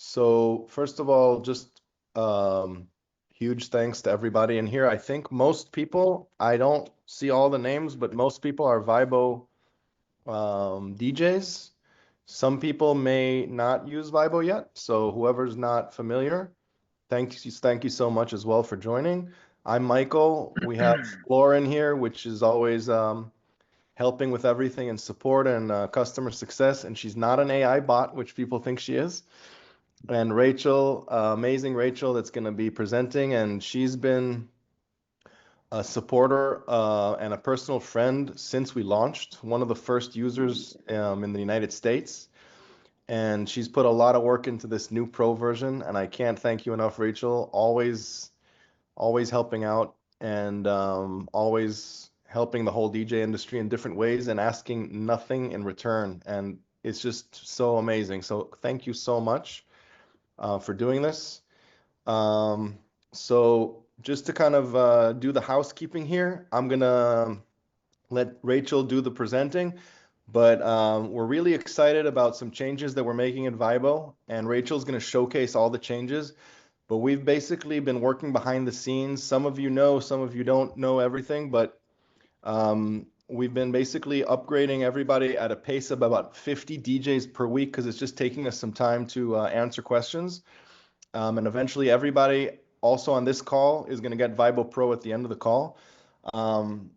So first of all, just huge thanks to everybody in here. I think most people, I don't see all the names, but most people are Vibo DJs. Some people may not use Vibo yet, so whoever's not familiar, thank you so much as well for joining. I'm Michael. We have Laura in here, which is always helping with everything and support and customer success, and she's not an AI bot, which people think she is. And Rachel, amazing Rachel, that's going to be presenting, and she's been a supporter and a personal friend since we launched, one of the first users in the United States. And she's put a lot of work into this new pro version, and I can't thank you enough, Rachel. Always helping out and always helping the whole DJ industry in different ways and asking nothing in return. And it's just so amazing. So thank you so much for doing this. So just to kind of do the housekeeping here, I'm gonna let Rachel do the presenting, but we're really excited about some changes that we're making in Vibo, and Rachel's gonna showcase all the changes. But we've basically been working behind the scenes. Some of you know, some of you don't know everything, but we've been basically upgrading everybody at a pace of about 50 DJs per week because it's just taking us some time to answer questions. And eventually everybody also on this call is going to get Vibo Pro at the end of the call. I'm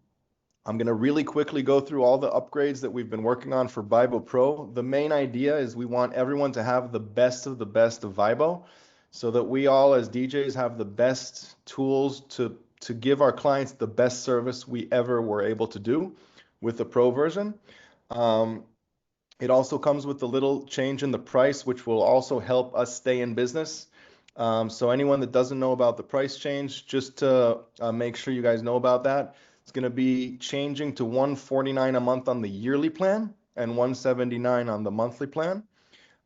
going to really quickly go through all the upgrades that we've been working on for Vibo Pro. The main idea is we want everyone to have the best of Vibo so that we all as DJs have the best tools to give our clients the best service we ever were able to do with the Pro version. It also comes with a little change in the price, which will also help us stay in business. So anyone that doesn't know about the price change, just to make sure you guys know about that, it's going to be changing to $149 a month on the yearly plan and $179 on the monthly plan.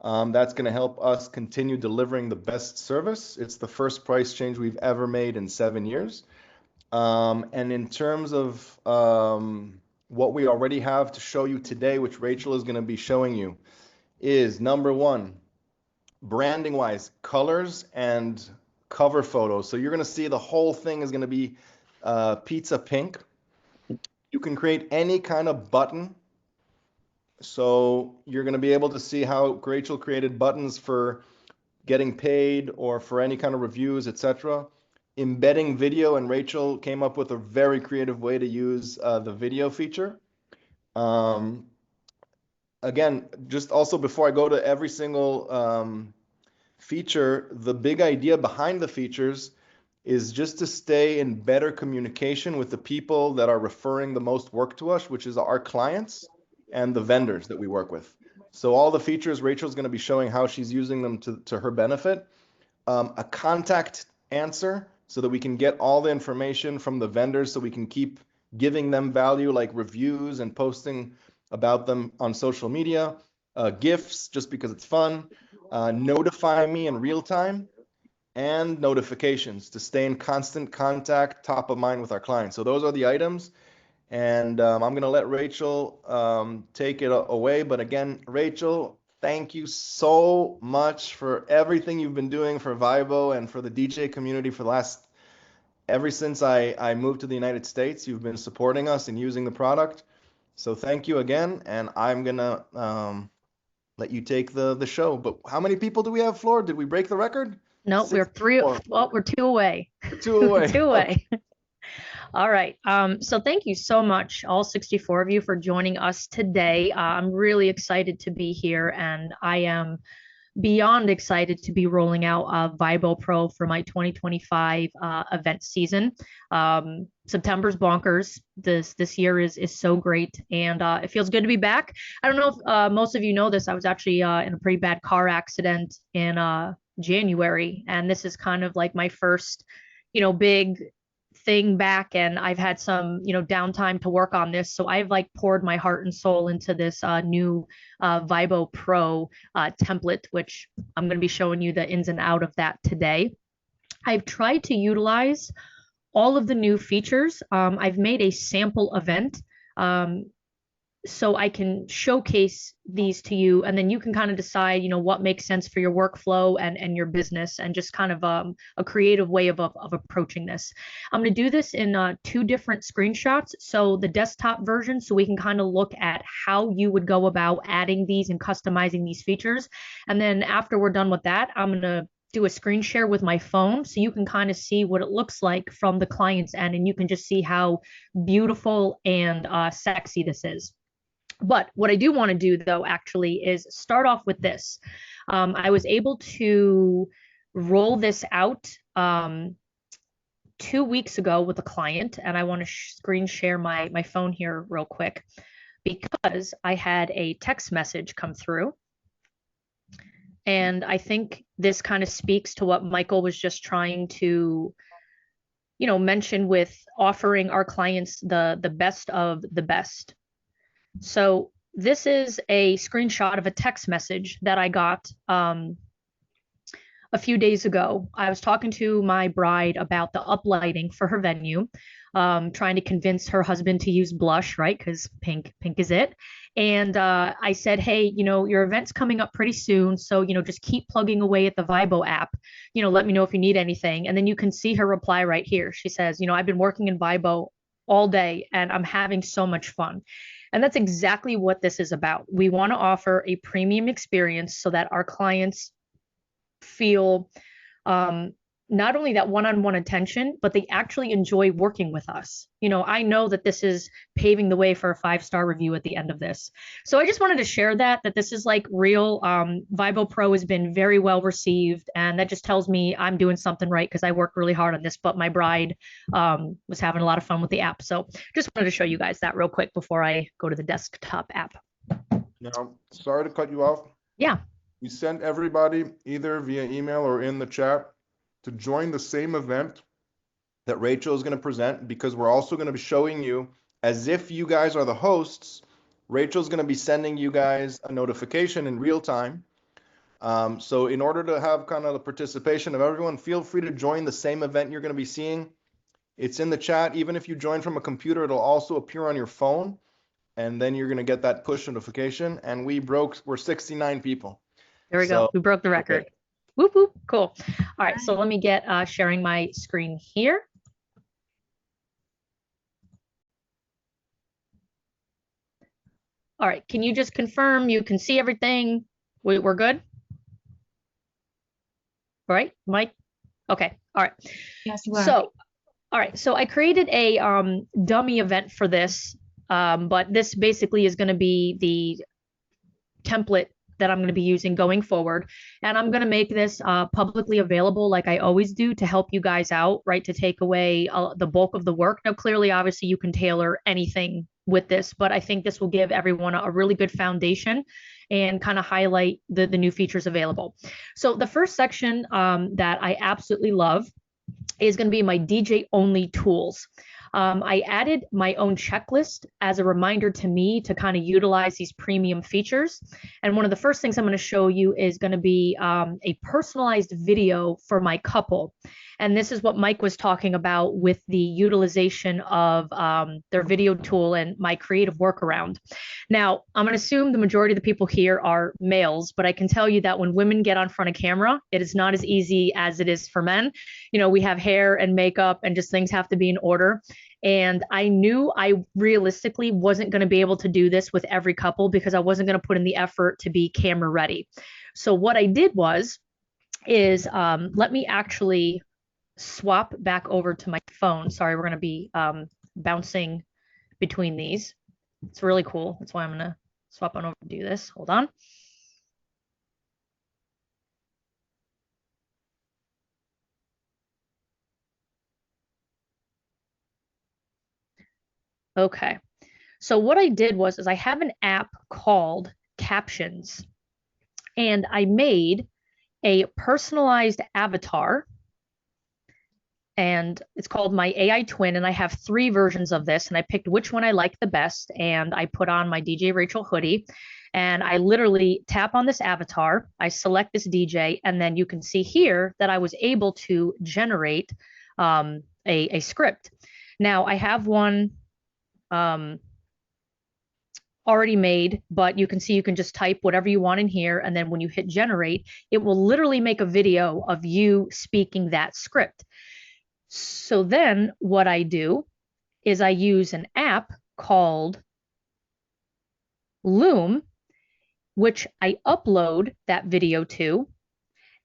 That's going to help us continue delivering the best service. It's the first price change we've ever made in 7 years. And in terms of what we already have to show you today, which Rachel is going to be showing you, is number one, branding wise, colors and cover photos. So you're going to see the whole thing is going to be pizza pink. You can create any kind of button. So you're going to be able to see how Rachel created buttons for getting paid or for any kind of reviews, etc. Embedding video, and Rachel came up with a very creative way to use the video feature. Again, just also before I go to every single feature, the big idea behind the features is just to stay in better communication with the people that are referring the most work to us, which is our clients and the vendors that we work with. So all the features, Rachel's going to be showing how she's using them to her benefit. A contact answer so that we can get all the information from the vendors so we can keep giving them value like reviews and posting about them on social media. GIFs, just because it's fun. Notify me in real time, and notifications to stay in constant contact, top of mind with our clients. So those are the items. And I'm going to let Rachel take it away. But again, Rachel, thank you so much for everything you've been doing for Vibo and for the DJ community for the last, ever since I moved to the United States. You've been supporting us and using the product. So thank you again. And I'm going to let you take the show. But how many people do we have, Floor? Did we break the record? No, we're three. Well, we're two away. Two away. Two away. All right. So thank you so much, all 64 of you, for joining us today. I'm really excited to be here, and I am beyond excited to be rolling out Vibo Pro for my 2025 event season. September's bonkers. This year is so great, and it feels good to be back. I don't know if most of you know this. I was actually in a pretty bad car accident in January, and this is kind of like my first, big thing back, and I've had some, downtime to work on this. So I've like poured my heart and soul into this new Vibo Pro template, which I'm going to be showing you the ins and out of that today. I've tried to utilize all of the new features. I've made a sample event so I can showcase these to you, and then you can kind of decide, what makes sense for your workflow and your business, and just kind of a creative way of approaching this. I'm going to do this in 2 different screenshots. So the desktop version, so we can kind of look at how you would go about adding these and customizing these features. And then after we're done with that, I'm going to do a screen share with my phone so you can kind of see what it looks like from the client's end, and you can just see how beautiful and sexy this is. But what I do want to do, though, actually, is start off with this. I was able to roll this out 2 weeks ago with a client, and I want to screen share my phone here real quick, because I had a text message come through. And I think this kind of speaks to what Michael was just trying to, mention with offering our clients the best of the best. So this is a screenshot of a text message that I got a few days ago. I was talking to my bride about the uplighting for her venue, trying to convince her husband to use blush, right? Because pink is it. And I said, hey, your event's coming up pretty soon, so just keep plugging away at the Vibo app. Let me know if you need anything. And then you can see her reply right here. She says, I've been working in Vibo all day and I'm having so much fun. And that's exactly what this is about. We want to offer a premium experience so that our clients feel not only that one-on-one attention, but they actually enjoy working with us. I know that this is paving the way for a 5-star review at the end of this. So I just wanted to share that this is like real. Vibo Pro has been very well received, and that just tells me I'm doing something right, because I worked really hard on this, but my bride was having a lot of fun with the app. So just wanted to show you guys that real quick before I go to the desktop app. Now, sorry to cut you off. Yeah. We sent everybody either via email or in the chat to join the same event that Rachel is going to present, because we're also going to be showing you, as if you guys are the hosts, Rachel's going to be sending you guys a notification in real time. So in order to have kind of the participation of everyone, feel free to join the same event you're going to be seeing. It's in the chat. Even if you join from a computer, it'll also appear on your phone, and then you're going to get that push notification. And we're 69 people. There we go. We broke the record. Okay. Whoop, whoop. Cool. All right. So let me get sharing my screen here. All right. Can you just confirm you can see everything? We're good? All right, Mike? Okay. All right. Yes, you are. So, all right. So I created a dummy event for this, but this basically is going to be the template that I'm going to be using going forward. And I'm going to make this publicly available, like I always do, to help you guys out, right? To take away the bulk of the work. Now, clearly, obviously, you can tailor anything with this, but I think this will give everyone a really good foundation and kind of highlight the new features available. So the first section that I absolutely love is going to be my DJ only tools. I added my own checklist as a reminder to me to kind of utilize these premium features. And one of the first things I'm going to show you is going to be a personalized video for my couple. And this is what Mike was talking about with the utilization of their video tool and my creative workaround. Now, I'm going to assume the majority of the people here are males, but I can tell you that when women get on front of camera, it is not as easy as it is for men. We have hair and makeup and just things have to be in order. And I knew I realistically wasn't going to be able to do this with every couple, because I wasn't going to put in the effort to be camera ready. So what I did is let me actually swap back over to my phone. Sorry, we're going to be bouncing between these. It's really cool. That's why I'm going to swap on over and do this. Hold on. Okay. So what I did was I have an app called Captions, and I made a personalized avatar, and it's called my AI twin. And I have 3 versions of this, and I picked which one I liked the best. And I put on my DJ Rachel hoodie, and I literally tap on this avatar. I select this DJ, and then you can see here that I was able to generate a script. Now I have one already made, but you can see you can just type whatever you want in here. And then when you hit generate, it will literally make a video of you speaking that script. So then what I do is I use an app called Loom, which I upload that video to,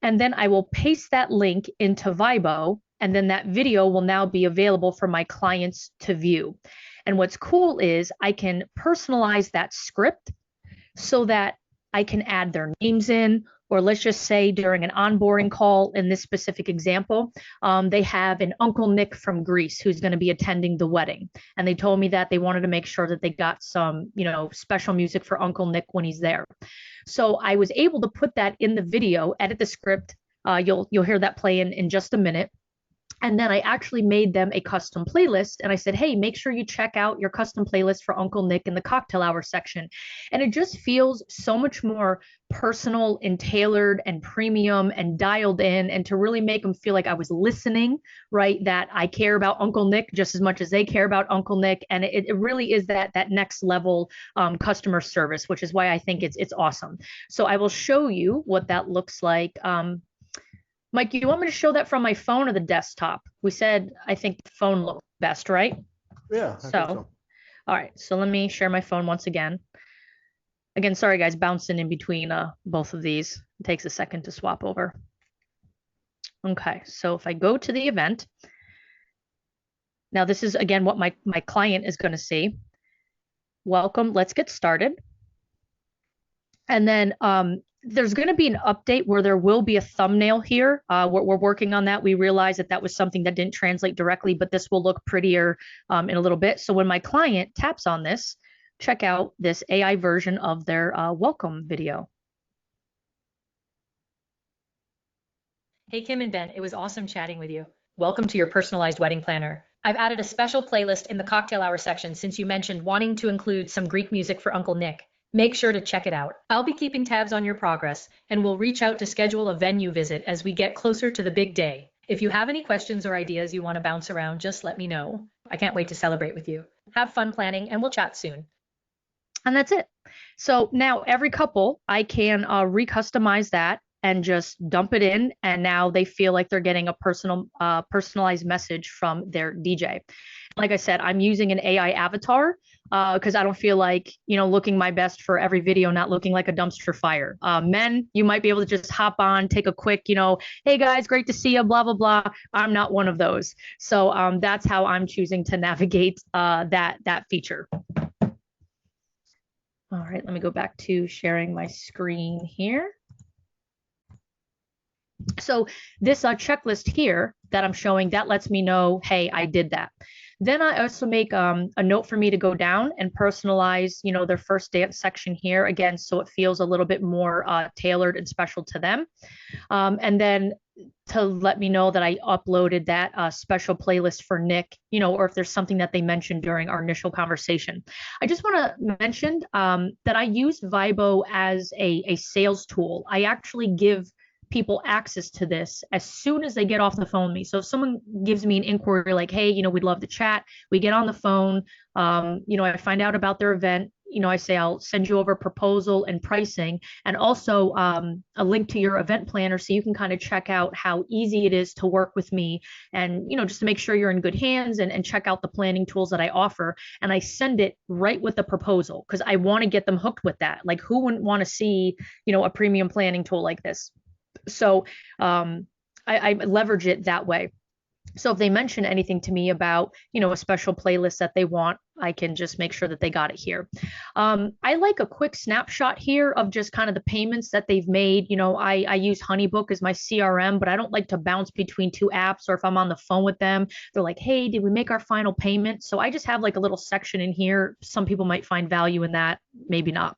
and then I will paste that link into Vibo, and then that video will now be available for my clients to view. And what's cool is I can personalize that script so that I can add their names in, or let's just say during an onboarding call in this specific example, they have an Uncle Nick from Greece who's going to be attending the wedding. And they told me that they wanted to make sure that they got some, special music for Uncle Nick when he's there. So I was able to put that in the video, edit the script. You'll hear that play in just a minute. And then I actually made them a custom playlist. And I said, hey, make sure you check out your custom playlist for Uncle Nick in the cocktail hour section. And it just feels so much more personal and tailored and premium and dialed in, and to really make them feel like I was listening, right? That I care about Uncle Nick just as much as they care about Uncle Nick. And it really is that next level customer service, which is why I think it's awesome. So I will show you what that looks like. Mike, do you want me to show that from my phone or the desktop? We said, I think the phone looks best, right? Yeah. So, all right. So let me share my phone once again. Again, sorry guys, bouncing in between both of these. It takes a second to swap over. Okay. So if I go to the event, now this is again what my client is going to see. Welcome. Let's get started. And then there's going to be an update where there will be a thumbnail here. We're working on that. We realized that was something that didn't translate directly, but this will look prettier in a little bit. So when my client taps on this, check out this AI version of their welcome video. Hey, Kim and Ben, it was awesome chatting with you. Welcome to your personalized wedding planner. I've added a special playlist in the cocktail hour section since you mentioned wanting to include some Greek music for Uncle Nick. Make sure to check it out. I'll be keeping tabs on your progress, and we'll reach out to schedule a venue visit as we get closer to the big day. If you have any questions or ideas you want to bounce around, just let me know. I can't wait to celebrate with you. Have fun planning, and we'll chat soon. And that's it. So now every couple, I can recustomize that and just dump it in, and now they feel like they're getting a personalized message from their DJ. Like I said, I'm using an AI avatar because I don't feel like, looking my best for every video, not looking like a dumpster fire. Men, you might be able to just hop on, take a quick, hey guys, great to see you, blah, blah, blah. I'm not one of those. So that's how I'm choosing to navigate that feature. All right, let me go back to sharing my screen here. So this checklist here that I'm showing, that lets me know, hey, I did that. Then I also make a note for me to go down and personalize, their first dance section here again, so it feels a little bit more tailored and special to them. And then to let me know that I uploaded that special playlist for Nick, or if there's something that they mentioned during our initial conversation. I just want to mention that I use Vibo as a sales tool. I actually give people access to this as soon as they get off the phone with me. So if someone gives me an inquiry like, hey, we'd love to chat, we get on the phone, I find out about their event, I say, I'll send you over a proposal and pricing, and also a link to your event planner so you can kind of check out how easy it is to work with me, and, just to make sure you're in good hands, and check out the planning tools that I offer. And I send it right with the proposal because I want to get them hooked with that. Like, who wouldn't want to see, a premium planning tool like this? So I leverage it that way. So if they mention anything to me about, a special playlist that they want, I can just make sure that they got it here. I like a quick snapshot here of just kind of the payments that they've made. I use Honeybook as my CRM, but I don't like to bounce between two apps, or if I'm on the phone with them, they're like, hey, did we make our final payment? So I just have like a little section in here. Some people might find value in that, maybe not.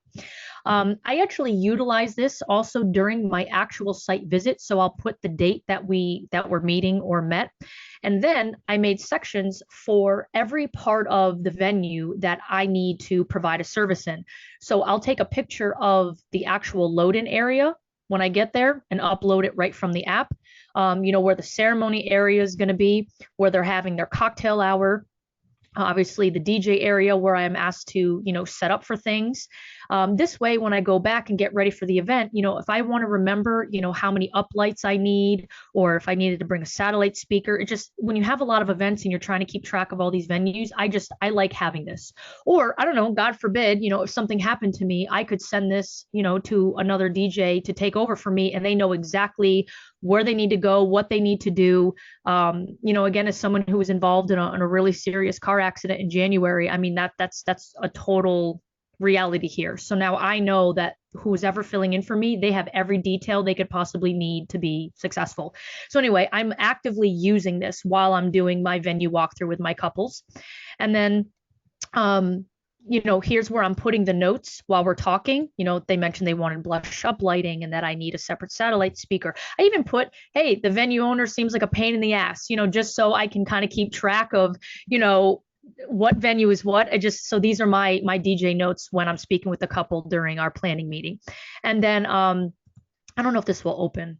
I actually utilize this also during my actual site visit. So I'll put the date that we're meeting or met. And then I made sections for every part of the venue that I need to provide a service in. So I'll take a picture of the actual load-in area when I get there and upload it right from the app. Where the ceremony area is going to be, where they're having their cocktail hour, obviously the DJ area where I am asked to, set up for things. This way, when I go back and get ready for the event, if I want to remember, how many up lights I need, or if I needed to bring a satellite speaker, it just, when you have a lot of events and you're trying to keep track of all these venues, I like having this. Or I don't know, God forbid, if something happened to me, I could send this, to another DJ to take over for me, and they know exactly where they need to go, what they need to do. Again, as someone who was involved in a really serious car accident in January, I mean, that's a total reality here. So now I know that who's ever filling in for me, they have every detail they could possibly need to be successful. So anyway, I'm actively using this while I'm doing my venue walkthrough with my couples. And then, here's where I'm putting the notes while we're talking. They mentioned they wanted blush up lighting and that I need a separate satellite speaker. I even put, hey, the venue owner seems like a pain in the ass, just so I can kind of keep track of, what venue is what. So these are my DJ notes when I'm speaking with the couple during our planning meeting. And then, I don't know if this will open,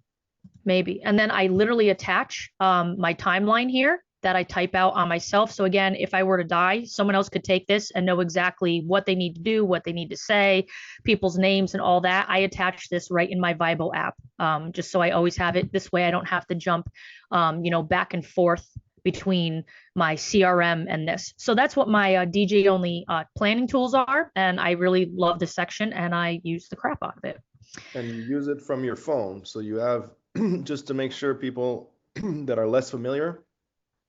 maybe. And then I literally attach my timeline here that I type out on myself. So again, if I were to die, someone else could take this and know exactly what they need to do, what they need to say, people's names and all that. I attach this right in my Vibo app, just so I always have it. This way I don't have to jump, back and forth between my CRM and this. So that's what my DJ only planning tools are. And I really love this section and I use the crap out of it. And you use it from your phone. So you have, just to make sure people that are less familiar,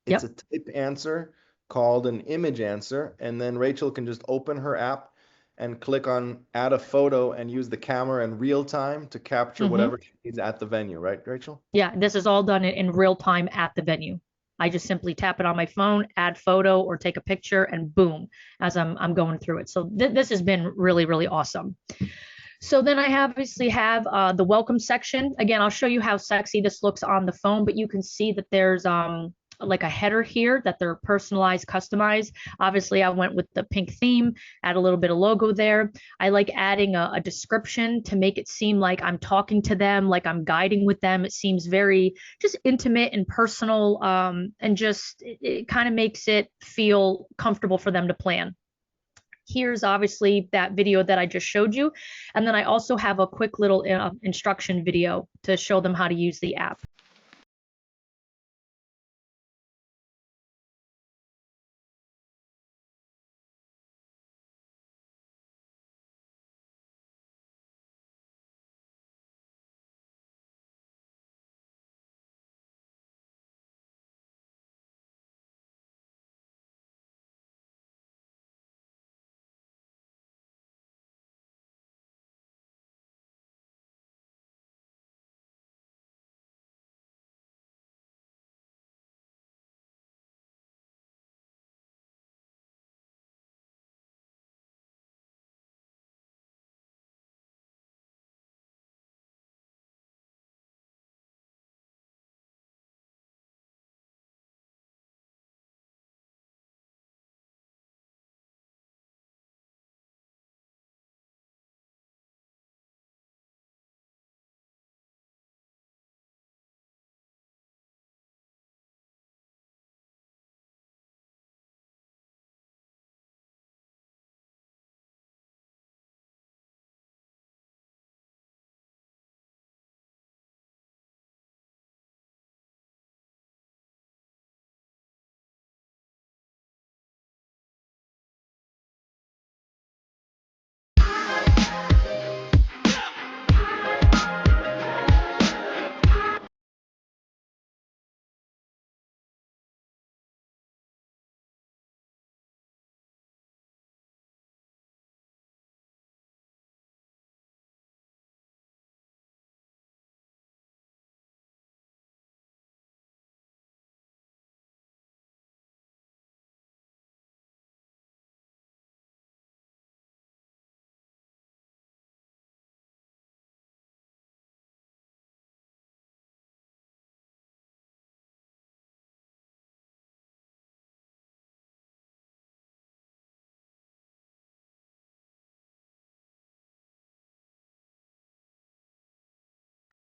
it's a type answer called an image answer. And then Rachel can just open her app and click on add a photo and use the camera in real time to capture whatever she needs at the venue, right, Rachel? Yeah, this is all done in real time at the venue. I just simply tap it on my phone, add photo, or take a picture, and boom, as I'm going through it. So this has been really, really awesome. So then I obviously have the welcome section. Again, I'll show you how sexy this looks on the phone, but you can see that there's like a header here that they're personalized, customized. Obviously, I went with the pink theme, add a little bit of logo there. I like adding a description to make it seem like I'm talking to them, like I'm guiding with them. It seems very just intimate and personal, and just it kind of makes it feel comfortable for them to plan. Here's obviously that video that I just showed you. And then I also have a quick little instruction video to show them how to use the app.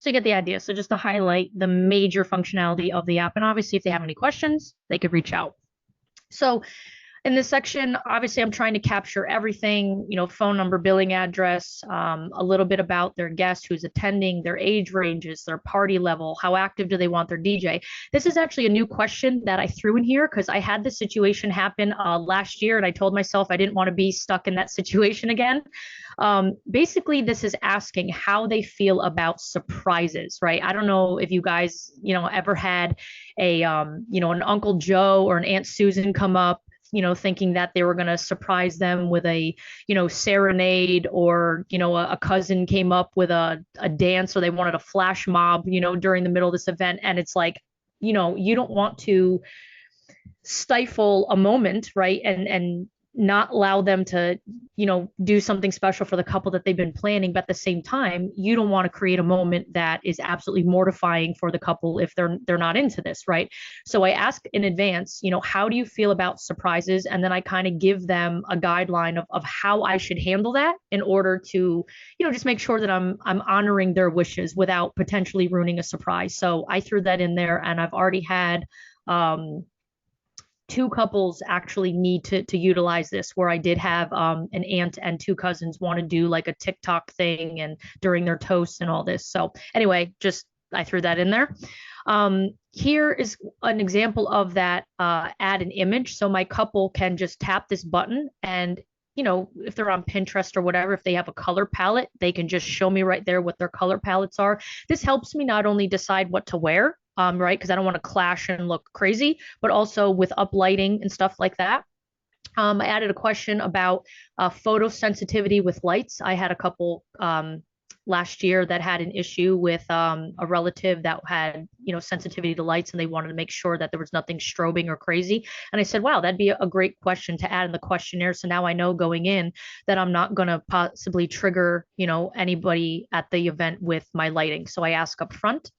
So you get the idea. So just to highlight the major functionality of the app. And obviously, if they have any questions, they could reach out. So In this section, obviously, I'm trying to capture everything, phone number, billing address, a little bit about their guest who's attending, their age ranges, their party level, how active do they want their DJ. This is actually a new question that I threw in here because I had this situation happen last year, and I told myself I didn't want to be stuck in that situation again. Basically, this is asking how they feel about surprises, right? I don't know if you guys, ever had an Uncle Joe or an Aunt Susan come up, thinking that they were going to surprise them with a, serenade, or, a cousin came up with a dance, or they wanted a flash mob, during the middle of this event. And it's like, you don't want to stifle a moment, right? And not allow them to, do something special for the couple that they've been planning. But at the same time, you don't want to create a moment that is absolutely mortifying for the couple if they're not into this, right? So I ask in advance, how do you feel about surprises? And then I kind of give them a guideline of how I should handle that in order to, just make sure that I'm honoring their wishes without potentially ruining a surprise. So I threw that in there, and I've already had two couples actually need to utilize this, where I did have an aunt and two cousins want to do like a TikTok thing and during their toast and all this. So anyway, I threw that in there. Here is an example of that, add an image. So my couple can just tap this button, and if they're on Pinterest or whatever, if they have a color palette, they can just show me right there what their color palettes are. This helps me not only decide what to wear, right, because I don't want to clash and look crazy, but also with up lighting and stuff like that. I added a question about photo sensitivity with lights. I had a couple last year that had an issue with a relative that had, sensitivity to lights, and they wanted to make sure that there was nothing strobing or crazy. And I said, wow, that'd be a great question to add in the questionnaire. So now I know going in that I'm not going to possibly trigger, anybody at the event with my lighting. So I ask up front.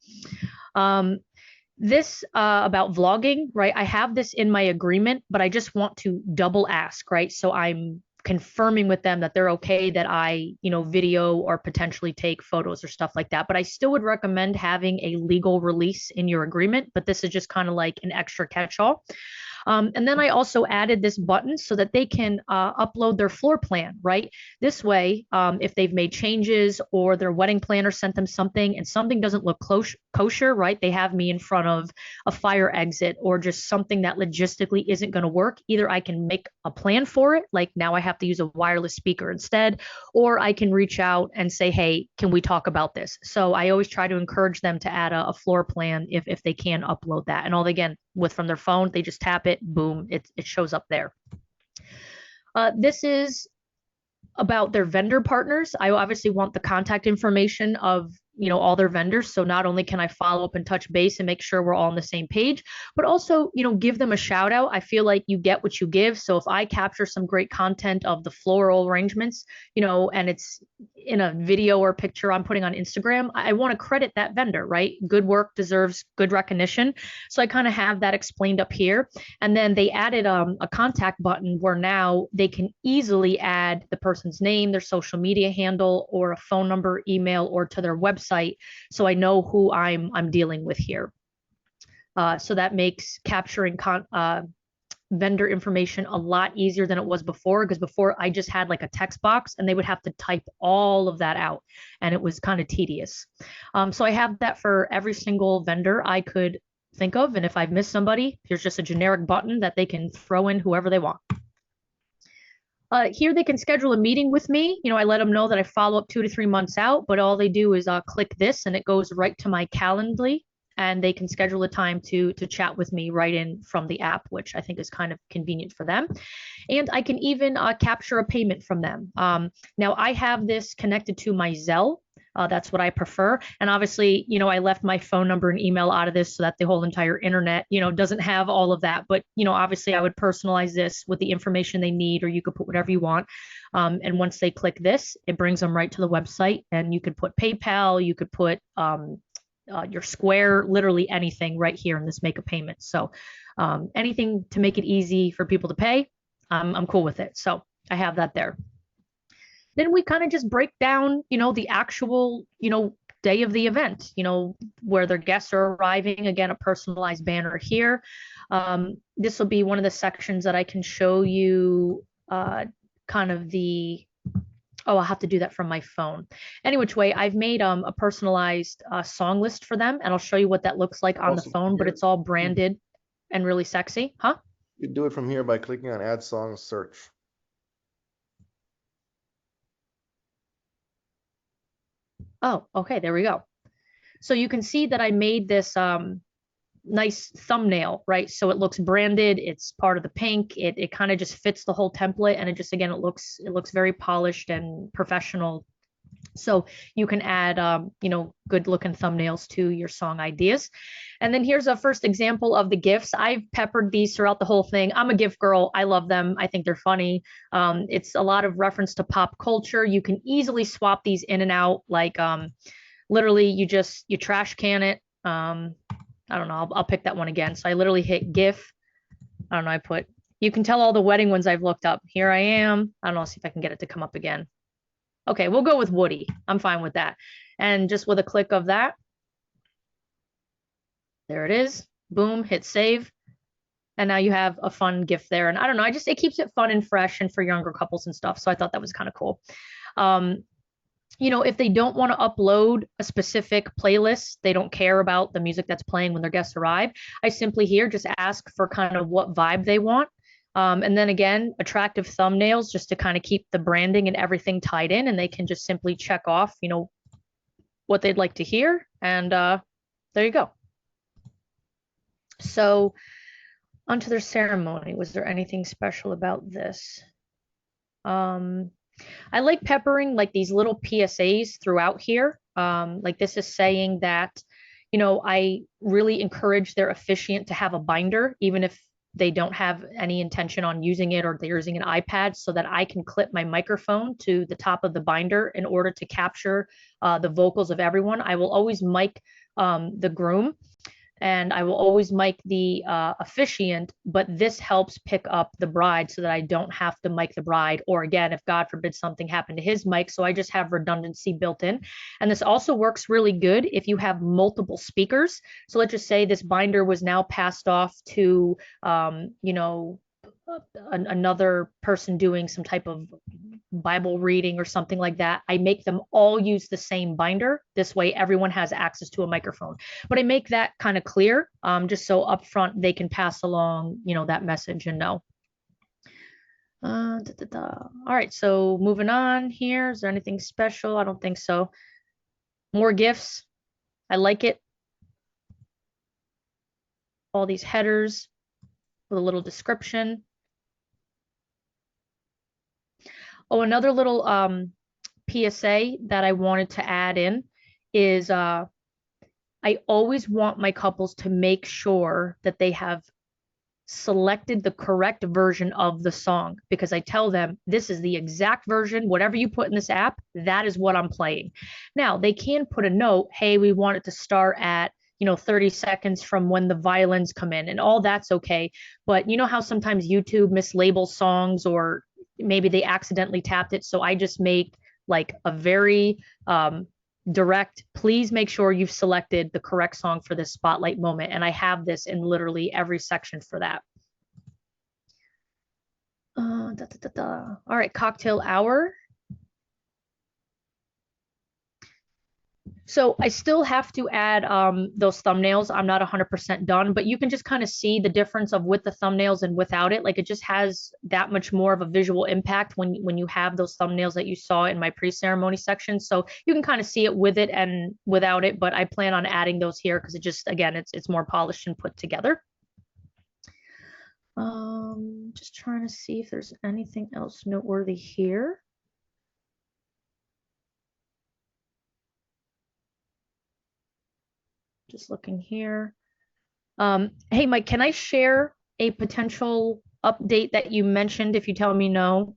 This about vlogging, right? I have this in my agreement, but I just want to double ask, right? So I'm confirming with them that they're okay that I, video or potentially take photos or stuff like that. But I still would recommend having a legal release in your agreement, but this is just kind of like an extra catch-all. And then I also added this button so that they can upload their floor plan, right? This way, if they've made changes or their wedding planner sent them something and something doesn't look kosher, right? They have me in front of a fire exit or just something that logistically isn't going to work. Either I can make a plan for it, like now I have to use a wireless speaker instead, or I can reach out and say, hey, can we talk about this? So I always try to encourage them to add a floor plan if they can upload that. And all again, from their phone, they just tap it, boom, it shows up there. This is about their vendor partners. I obviously want the contact information of all their vendors. So not only can I follow up and touch base and make sure we're all on the same page, but also, give them a shout out. I feel like you get what you give. So if I capture some great content of the floral arrangements, and it's in a video or picture I'm putting on Instagram, I want to credit that vendor, right? Good work deserves good recognition. So I kind of have that explained up here. And then they added a contact button where now they can easily add the person's name, their social media handle, or a phone number, email, or to their website. So I know who I'm dealing with here. So that makes capturing vendor information a lot easier than it was before, because before I just had like a text box and they would have to type all of that out, and it was kind of tedious. So I have that for every single vendor I could think of. And if I've missed somebody, here's just a generic button that they can throw in whoever they want. Here they can schedule a meeting with me. I let them know that I follow up 2 to 3 months out, but all they do is click this and it goes right to my Calendly, and they can schedule a time to chat with me right in from the app, which I think is kind of convenient for them. And I can even capture a payment from them. Now I have this connected to my Zelle. That's what I prefer. And obviously, I left my phone number and email out of this so that the whole entire internet, doesn't have all of that. But, obviously I would personalize this with the information they need, or you could put whatever you want. And once they click this, it brings them right to the website, and you could put PayPal, you could put your Square, literally anything right here in this make a payment. So anything to make it easy for people to pay, I'm cool with it. So I have that there. Then we kind of just break down, the actual, day of the event, you know, where their guests are arriving. Again, a personalized banner here. This will be one of the sections that I can show you kind of the, oh, I'll have to do that from my phone. Any which way, I've made a personalized song list for them, and I'll show you what that looks like on the phone, but it's all branded and really sexy. Huh? You do it from here by clicking on Add Songs Search. Oh, okay, there we go. So you can see that I made this nice thumbnail, right? So it looks branded, it's part of the pink, it kind of just fits the whole template, and it just, again, it looks very polished and professional. So you can add you know, good looking thumbnails to your song ideas. And then here's a first example of the GIFs. I've peppered these throughout the whole thing. I'm a GIF girl. I love them. I think they're funny. It's a lot of reference to pop culture. You can easily swap these in and out. Like literally you trash can it. I don't know. I'll pick that one again. So I literally hit GIF. I don't know. You can tell all the wedding ones I've looked up. Here I am. I don't know. I'll see if I can get it to come up again. Okay, we'll go with Woody. I'm fine with that. And just with a click of that, there it is. Boom, hit save. And now you have a fun GIF there. And I don't know, it keeps it fun and fresh and for younger couples and stuff. So I thought that was kind of cool. You know, if they don't want to upload a specific playlist, they don't care about the music that's playing when their guests arrive, I simply here just ask for kind of what vibe they want. And then again, attractive thumbnails just to kind of keep the branding and everything tied in, and they can just simply check off, you know, what they'd like to hear. And there you go. So onto their ceremony. Was there anything special about this? I like peppering like these little PSAs throughout here. Like this is saying that, you know, I really encourage their officiant to have a binder, even if they don't have any intention on using it or they're using an iPad, so that I can clip my microphone to the top of the binder in order to capture the vocals of everyone. I will always mic the groom, and I will always mic the officiant, but this helps pick up the bride so that I don't have to mic the bride, or again, if God forbid something happened to his mic, so I just have redundancy built in. And this also works really good if you have multiple speakers. So let's just say this binder was now passed off to, you know, another person doing some type of Bible reading or something like that. I make them all use the same binder. This way everyone has access to a microphone. But I make that kind of clear, just so up front they can pass along, you know, that message and know. All right, so moving on here. Is there anything special? I don't think so. More GIFs. I like it. All these headers with a little description. Oh, another little PSA that I wanted to add in is I always want my couples to make sure that they have selected the correct version of the song, because I tell them this is the exact version, whatever you put in this app, that is what I'm playing. Now, they can put a note, hey, we want it to start at, you know, 30 seconds from when the violins come in, and all that's okay. But you know how sometimes YouTube mislabels songs, or maybe they accidentally tapped it. So I just make like a very direct, please make sure you've selected the correct song for this spotlight moment. And I have this in literally every section for that. All right, cocktail hour. So I still have to add those thumbnails. I'm not 100% done, but you can just kind of see the difference of with the thumbnails and without it. Like it just has that much more of a visual impact when you have those thumbnails that you saw in my pre-ceremony section. So you can kind of see it with it and without it, but I plan on adding those here because it just, again, it's more polished and put together. Just trying to see if there's anything else noteworthy here. Just looking here. Hey, Mike, can I share a potential update that you mentioned, if you tell me no,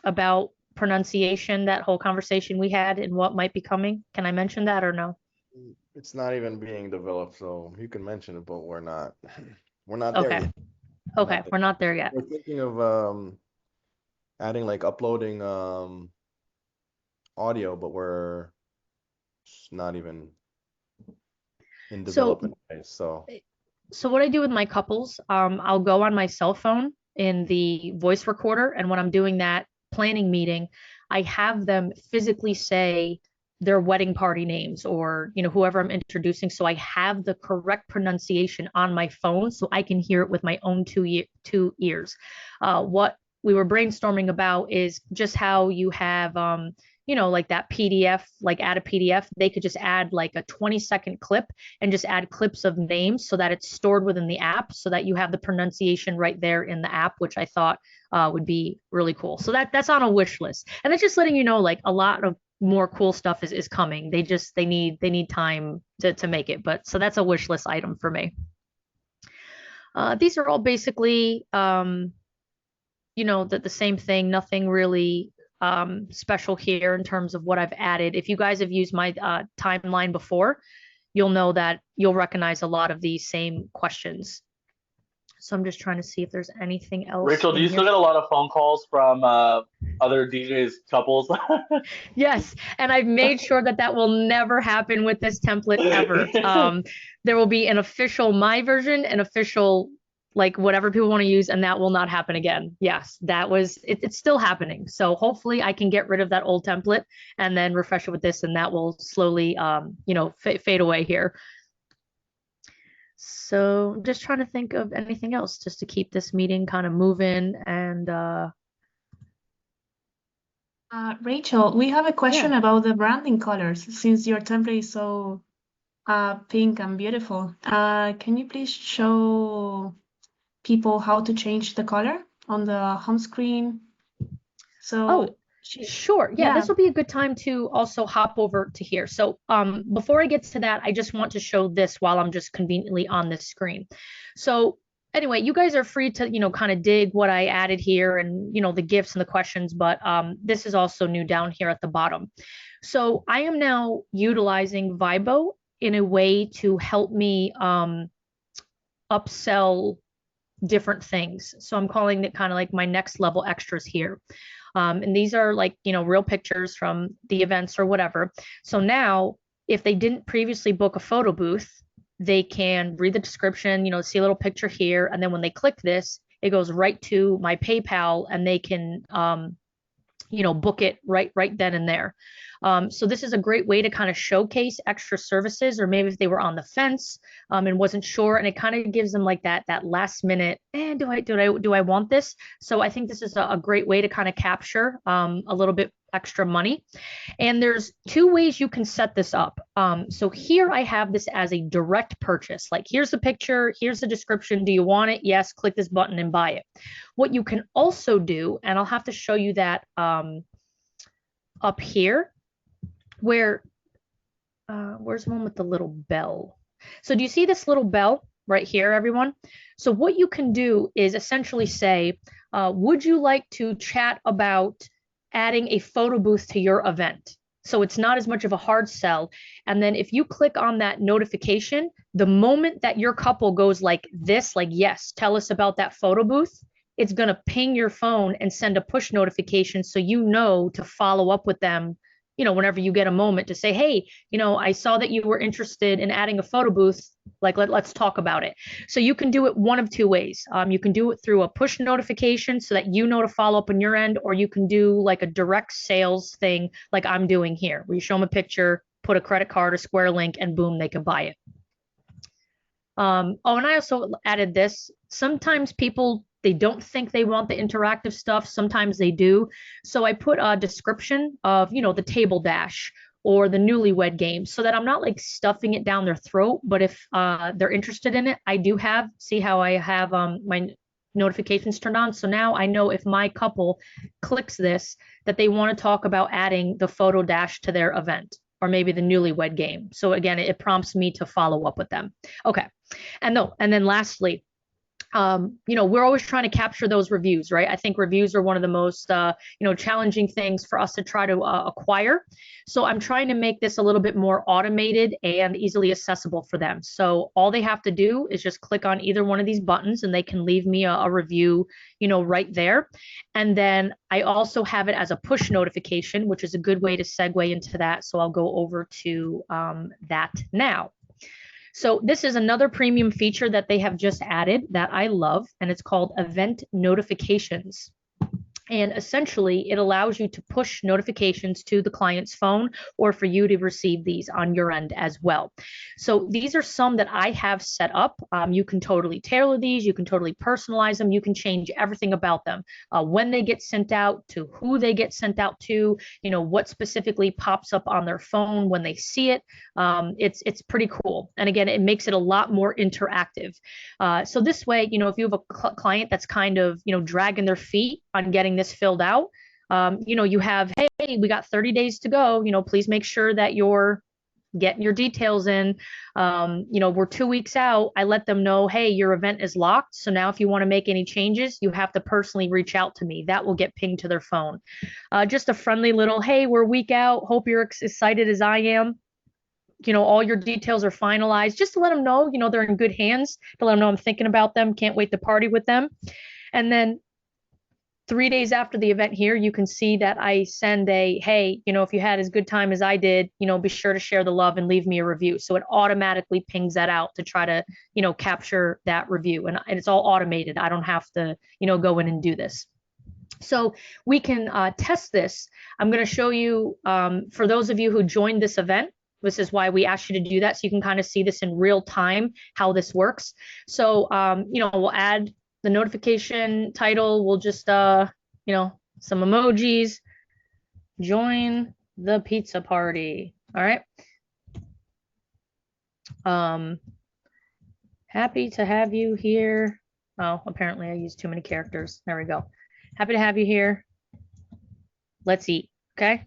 about pronunciation, that whole conversation we had and what might be coming? Can I mention that or no? It's not even being developed, so you can mention it, but we're not there Okay. yet. Okay, we're not there yet. We're thinking of adding like uploading audio, but we're It's not even in So development phase. So what I do with my couples, I'll go on my cell phone in the voice recorder, and when I'm doing that planning meeting, I have them physically say their wedding party names or whoever I'm introducing, so I have the correct pronunciation on my phone so I can hear it with my own two ears. What we were brainstorming about is just how you have like that PDF, like add a PDF, they could just add like a 20-second clip and just add clips of names so that it's stored within the app so that you have the pronunciation right there in the app, which I thought would be really cool. So that's on a wish list. And it's just letting you know, like, a lot of more cool stuff is coming. They need time to make it. But so that's a wish list item for me. These are all basically the same thing, nothing really special here in terms of what I've added. If you guys have used my timeline before, you'll know that you'll recognize a lot of these same questions. So I'm just trying to see if there's anything else. Rachel, do you still get a lot of phone calls from other DJs couples? Yes, and I've made sure that will never happen with this template ever. There will be an official my version, an official like whatever people want to use, and that will not happen again. Yes, it's still happening. So hopefully I can get rid of that old template and then refresh it with this, and that will slowly fade away here. So I'm just trying to think of anything else just to keep this meeting kind of moving. And Rachel, we have a question about the branding colors, since your template is so pink and beautiful. Can you please show people how to change the color on the home screen? So sure. Yeah, this will be a good time to also hop over to here. So before I get to that, I just want to show this while I'm just conveniently on this screen. So anyway, you guys are free to, kind of dig what I added here and, the GIFs and the questions, but this is also new down here at the bottom. So I am now utilizing Vibo in a way to help me upsell different things. So I'm calling it kind of like my next level extras here. And these are like, real pictures from the events or whatever. So now if they didn't previously book a photo booth, they can read the description, see a little picture here. And then when they click this, it goes right to my PayPal and they can, book it right then and there. So this is a great way to kind of showcase extra services, or maybe if they were on the fence and wasn't sure, and it kind of gives them like that last minute, do I want this? So I think this is a great way to kind of capture a little bit extra money. And there's two ways you can set this up. So here I have this as a direct purchase. Like, here's the picture, here's the description. Do you want it? Yes, click this button and buy it. What you can also do, and I'll have to show you that up here, where where's the one with the little bell? So do you see this little bell right here, everyone? So what you can do is essentially say, would you like to chat about adding a photo booth to your event? So it's not as much of a hard sell. And then if you click on that notification, the moment that your couple goes like this, like, yes, tell us about that photo booth, it's going to ping your phone and send a push notification so you know to follow up with them, whenever you get a moment, to say, hey, I saw that you were interested in adding a photo booth, like let's talk about it. So you can do it one of two ways. You can do it through a push notification so that to follow up on your end, or you can do like a direct sales thing like I'm doing here, where you show them a picture, put a credit card or Square link, and boom, they can buy it. And I also added this. Sometimes people, they don't think they want the interactive stuff. Sometimes they do. So I put a description of, the table dash or the newlywed game, so that I'm not like stuffing it down their throat. But if they're interested in it, I do see how I have my notifications turned on. So now I know if my couple clicks this, that they want to talk about adding the photo dash to their event, or maybe the newlywed game. So again, it prompts me to follow up with them. Okay. And then lastly, we're always trying to capture those reviews, right? I think reviews are one of the most, challenging things for us to try to acquire. So I'm trying to make this a little bit more automated and easily accessible for them. So all they have to do is just click on either one of these buttons and they can leave me a review, right there. And then I also have it as a push notification, which is a good way to segue into that. So I'll go over to that now. So this is another premium feature that they have just added that I love, and it's called event notifications. And essentially, it allows you to push notifications to the client's phone or for you to receive these on your end as well. So these are some that I have set up. You can totally tailor these. You can totally personalize them. You can change everything about them, when they get sent out, to who they get sent out to, what specifically pops up on their phone when they see it. It's pretty cool. And again, it makes it a lot more interactive. So this way, if you have a client that's kind of, dragging their feet on getting this filled out, you have, hey, we got 30 days to go, please make sure that you're getting your details in. We're 2 weeks out. I let them know, hey, your event is locked. So now if you want to make any changes, you have to personally reach out to me. That will get pinged to their phone. Just a friendly little, hey, we're a week out. Hope you're excited as I am. All your details are finalized, just to let them know, they're in good hands, to let them know I'm thinking about them. Can't wait to party with them. And then 3 days after the event here, you can see that I send a, hey, if you had as good time as I did, be sure to share the love and leave me a review. So it automatically pings that out to try to, capture that review. And it's all automated. I don't have to, go in and do this. So we can test this. I'm going to show you, for those of you who joined this event, this is why we asked you to do that. So you can kind of see this in real time, how this works. So, we'll add the notification title. We'll just, some emojis. Join the pizza party. All right. Happy to have you here. Oh, apparently I used too many characters. There we go. Happy to have you here. Let's eat. Okay.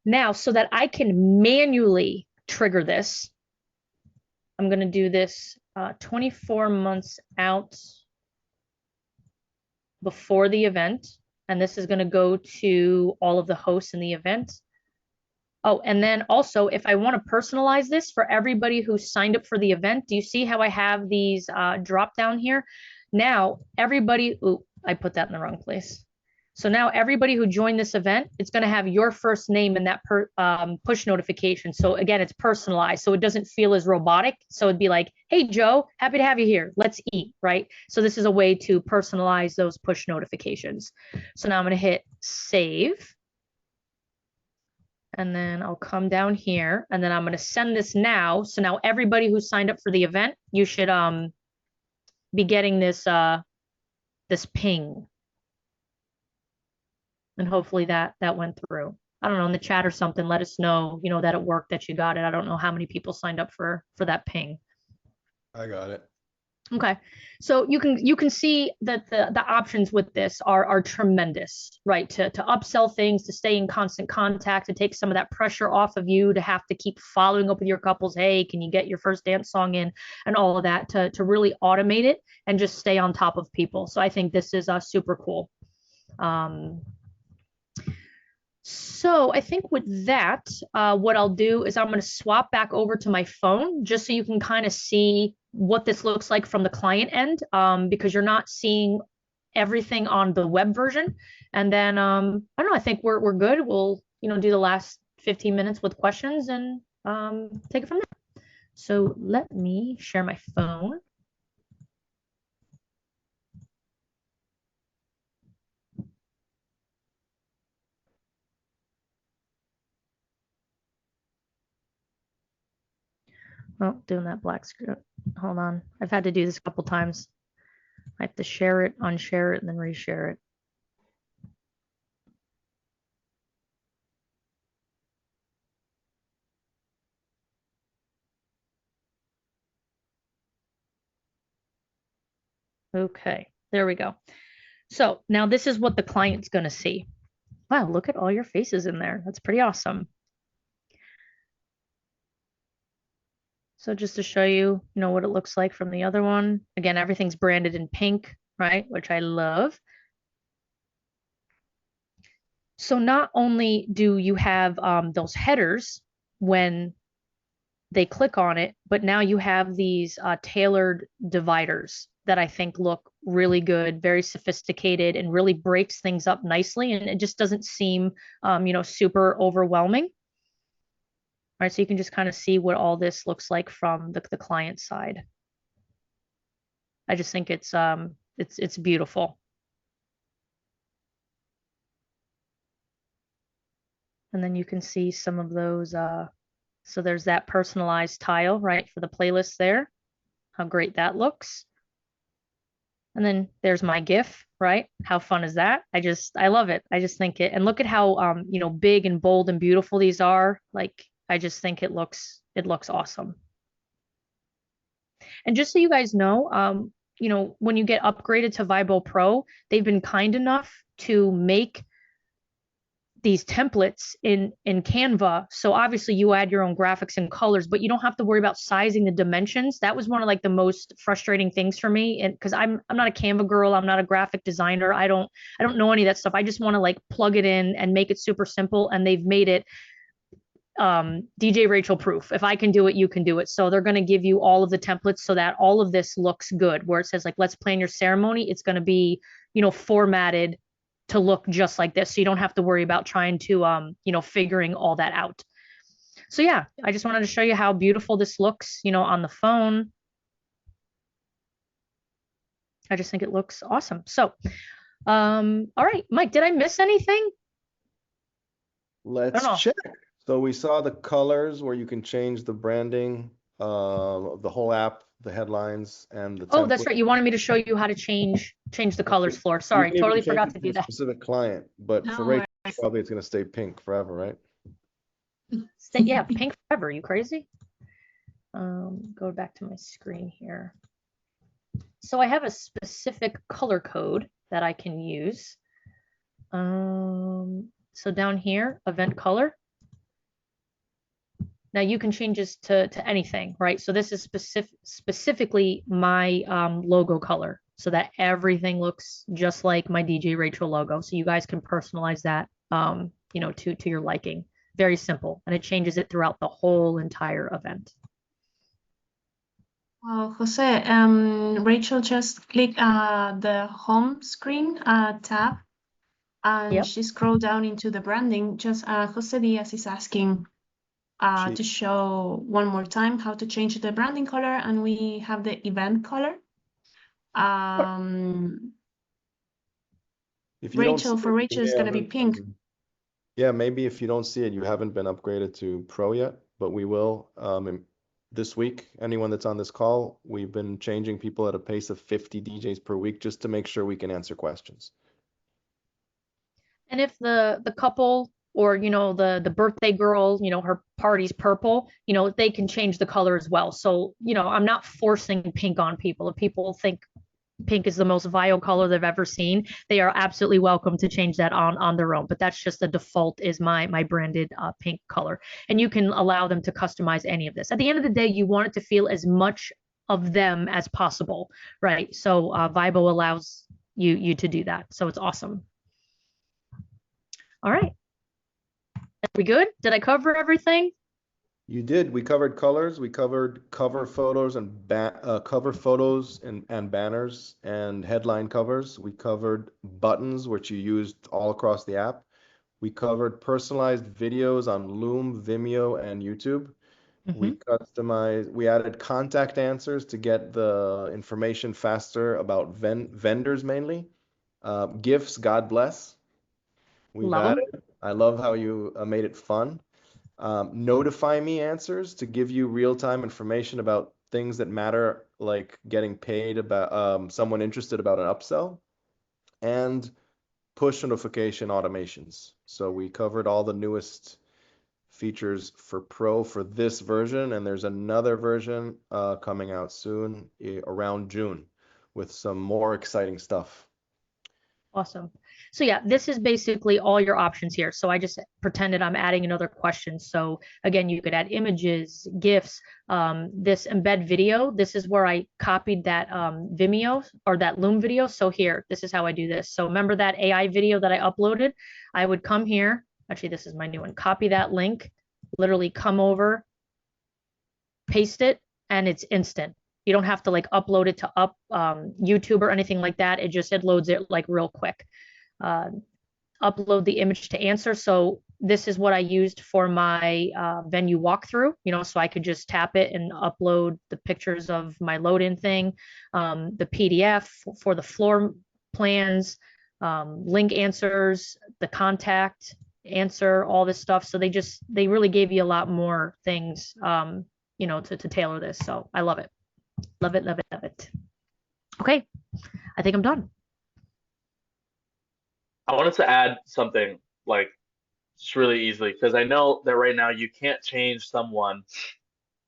Now, so that I can manually trigger this, I'm going to do this 24 months out before the event. And this is going to go to all of the hosts in the event. Oh, and then also, if I want to personalize this for everybody who signed up for the event, do you see how I have these drop down here? Now, everybody, ooh, I put that in the wrong place. So now everybody who joined this event, it's going to have your first name in that push notification. So again, it's personalized, so it doesn't feel as robotic. So it'd be like, hey, Joe, happy to have you here. Let's eat, right? So this is a way to personalize those push notifications. So now I'm going to hit save. And then I'll come down here and then I'm going to send this now. So now everybody who signed up for the event, you should be getting this this ping. And hopefully that went through. I don't know, in the chat or something, let us know, that it worked, that you got it. I don't know how many people signed up for that ping. I got it. Okay, so you can see that the options with this are tremendous, right? To upsell things, to stay in constant contact, to take some of that pressure off of you, to have to keep following up with your couples. Hey, can you get your first dance song in, and all of that, to really automate it and just stay on top of people. So I think this is super cool. So I think with that, what I'll do is I'm going to swap back over to my phone just so you can kind of see what this looks like from the client end, because you're not seeing everything on the web version. And then, I don't know, I think we're good. We'll, do the last 15 minutes with questions and take it from there. So let me share my phone. Oh, doing that black screen. Hold on. I've had to do this a couple times. I have to share it, unshare it, and then reshare it. Okay, there we go. So now this is what the client's going to see. Wow, look at all your faces in there. That's pretty awesome. So just to show you, what it looks like from the other one. Again, everything's branded in pink, right? Which I love. So not only do you have those headers when they click on it, but now you have these tailored dividers that I think look really good, very sophisticated, and really breaks things up nicely. And it just doesn't seem, super overwhelming. All right, so you can just kind of see what all this looks like from the client side. I just think it's beautiful. And then you can see some of those. So there's that personalized tile, right, for the playlist there. How great that looks. And then there's my GIF, right? How fun is that? I love it. I just think it, and look at how big and bold and beautiful these are. Like, I just think it looks awesome. And just so you guys know, when you get upgraded to Vibo Pro, they've been kind enough to make these templates in Canva. So obviously you add your own graphics and colors, but you don't have to worry about sizing the dimensions. That was one of like the most frustrating things for me. And because I'm not a Canva girl, I'm not a graphic designer. I don't know any of that stuff. I just want to like plug it in and make it super simple. And they've made it DJ Rachel proof. If I can do it, you can do it. So they're going to give you all of the templates so that all of this looks good. Where it says like, let's plan your ceremony, it's going to be, formatted to look just like this. So you don't have to worry about trying to, figuring all that out. So yeah, I just wanted to show you how beautiful this looks, on the phone. I just think it looks awesome. So, all right, Mike, did I miss anything? Let's check. So we saw the colors where you can change the branding of the whole app, the headlines, and the Oh, that's right. You wanted me to show you how to change the colors, Floor. Sorry, totally forgot to do that. Specific client, but for Rachel, probably it's going to stay pink forever, right? Yeah, pink forever. You crazy? Go back to my screen here. So I have a specific color code that I can use. So down here, event color. Now you can change this to anything, right? So this is specifically my logo color so that everything looks just like my DJ Rachel logo. So you guys can personalize that, to your liking. Very simple. And it changes it throughout the whole entire event. Well, Jose, Rachel just clicked the home screen tab and she scrolled down into the branding. Just Jose Diaz is asking to show one more time how to change the branding color, and we have the event color. Rachel, for Rachel, it's going to be pink. Yeah, maybe if you don't see it, you haven't been upgraded to Pro yet, but we will this week. Anyone that's on this call, we've been changing people at a pace of 50 DJs per week just to make sure we can answer questions. And if the couple or the birthday girl, her party's purple, they can change the color as well. So I'm not forcing pink on people. If people think pink is the most vile color they've ever seen, they are absolutely welcome to change that on their own. But that's just the default is my branded pink color. And you can allow them to customize any of this. At the end of the day, you want it to feel as much of them as possible, right? So Vibo allows you to do that. So it's awesome. All right. Are we good? Did I cover everything? You did. We covered colors. We covered cover photos and banners and headline covers. We covered buttons, which you used all across the app. We covered personalized videos on Loom, Vimeo, and YouTube. We added contact answers to get the information faster about vendors mainly. GIFs, God bless. I love how you made it fun. Notify me answers to give you real-time information about things that matter, like getting paid, about someone interested about an upsell, and push notification automations. So we covered all the newest features for Pro for this version, and there's another version coming out soon around June with some more exciting stuff. Awesome. So yeah, this is basically all your options here. So I just pretended I'm adding another question. So again, you could add images, GIFs, this embed video. This is where I copied that Vimeo or that Loom video. So here, this is how I do this. So remember that AI video that I uploaded? I would come here. Actually, this is my new one. Copy that link, literally come over, paste it, and it's instant. You don't have to like upload it to YouTube or anything like that. It loads it like real quick. Upload the image to answer. So this is what I used for my venue walkthrough, so I could just tap it and upload the pictures of my load-in thing, the PDF for the floor plans, link answers, the contact answer, all this stuff. So they really gave you a lot more things, to tailor this. So I love it. Love it, love it, love it. Okay, I think I'm done. I wanted to add something like just really easily, because I know that right now you can't change someone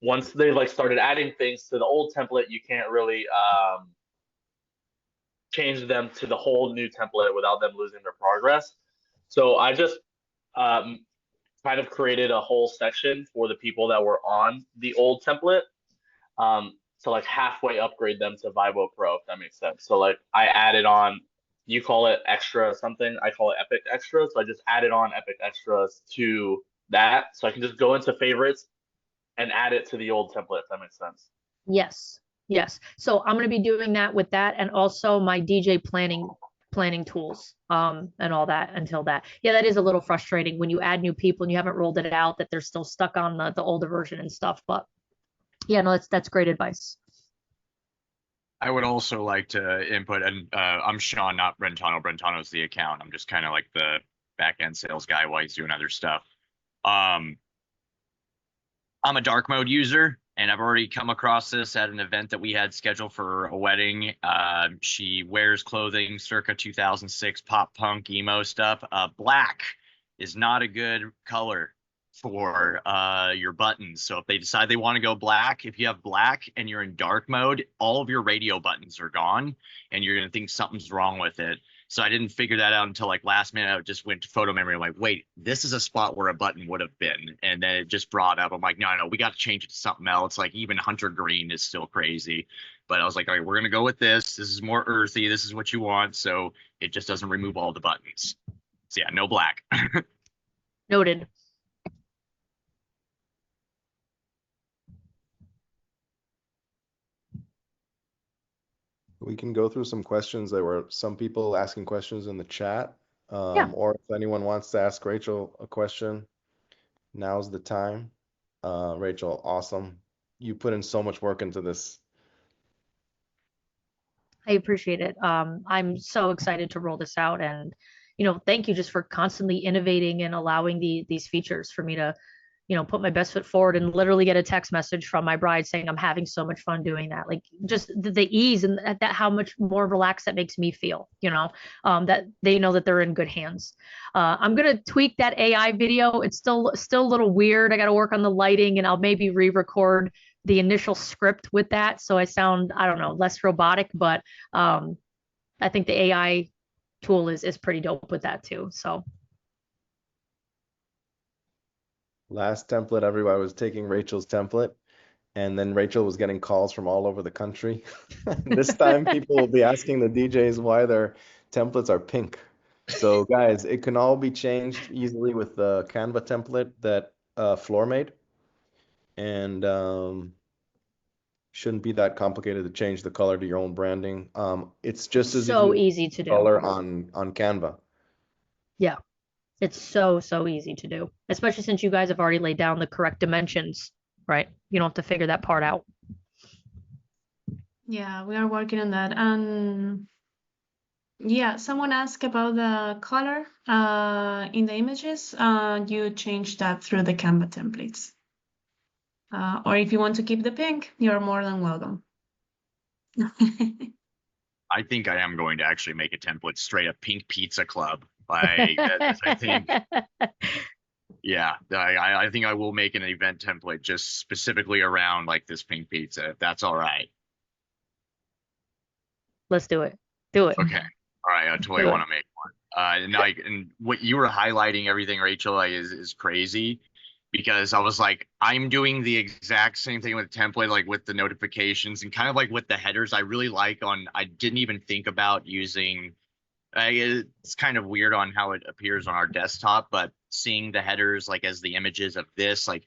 once they like started adding things to the old template. You can't really change them to the whole new template without them losing their progress. So I just kind of created a whole section for the people that were on the old template. To like halfway upgrade them to Vibo Pro, if that makes sense. So like I added on, you call it extra something, I call it epic extra. So I just added on epic extras to that. So I can just go into favorites and add it to the old template, if that makes sense. Yes, yes. So I'm going to be doing that with that, and also my DJ planning tools and all that until that. Yeah, that is a little frustrating when you add new people and you haven't rolled it out, that they're still stuck on the older version and stuff. But yeah, no, that's great advice. I would also like to input, and I'm Sean, not Brentano. Brentano's the account. I'm just kind of like the back end sales guy while he's doing other stuff. I'm a dark mode user, and I've already come across this at an event that we had scheduled for a wedding. She wears clothing circa 2006 pop punk emo stuff. Black is not a good color for your buttons. So if they decide they want to go black, if you have black and you're in dark mode, all of your radio buttons are gone and you're going to think something's wrong with it. So I didn't figure that out until like last minute. I just went to photo memory. I'm like, wait, this is a spot where a button would have been. And then it just brought up, I'm like, no, we got to change it to something else. Like even hunter green is still crazy. But I was like, all right, we're going to go with this. This is more earthy. This is what you want. So it just doesn't remove all the buttons. So yeah, no black. Noted. We can go through some questions. There were some people asking questions in the chat. Yeah. Or if anyone wants to ask Rachel a question, now's the time. Rachel, awesome. You put in so much work into this. I appreciate it. I'm so excited to roll this out, and thank you just for constantly innovating and allowing these features for me to put my best foot forward and literally get a text message from my bride saying I'm having so much fun doing that. Like just the ease and that how much more relaxed that makes me feel, that they know that they're in good hands. I'm going to tweak that AI video. It's still a little weird. I got to work on the lighting, and I'll maybe re-record the initial script with that. So I sound, I don't know, less robotic, but I think the AI tool is pretty dope with that too. So Last template, everybody was taking Rachel's template, and then Rachel was getting calls from all over the country. This time, people will be asking the DJs why their templates are pink. So, guys, it can all be changed easily with the Canva template that Floor made, and shouldn't be that complicated to change the color to your own branding. It's just as so easy to do. Color on Canva. Yeah. It's so easy to do, especially since you guys have already laid down the correct dimensions, right? You don't have to figure that part out. Yeah, we are working on that. And yeah, someone asked about the color in the images. You change that through the Canva templates. Or if you want to keep the pink, you're more than welcome. I think I am going to actually make a template straight up pink pizza club. I think, yeah, I think I will make an event template just specifically around like this pink pizza, if that's all right. Let's do it. Do it. Okay. All right. I totally want to make one. And what you were highlighting, everything, Rachel, like, is crazy, because I was like, I'm doing the exact same thing with template, like with the notifications and kind of like with the headers. I really like I didn't even think about using. It's kind of weird on how it appears on our desktop, but seeing the headers like as the images of this, like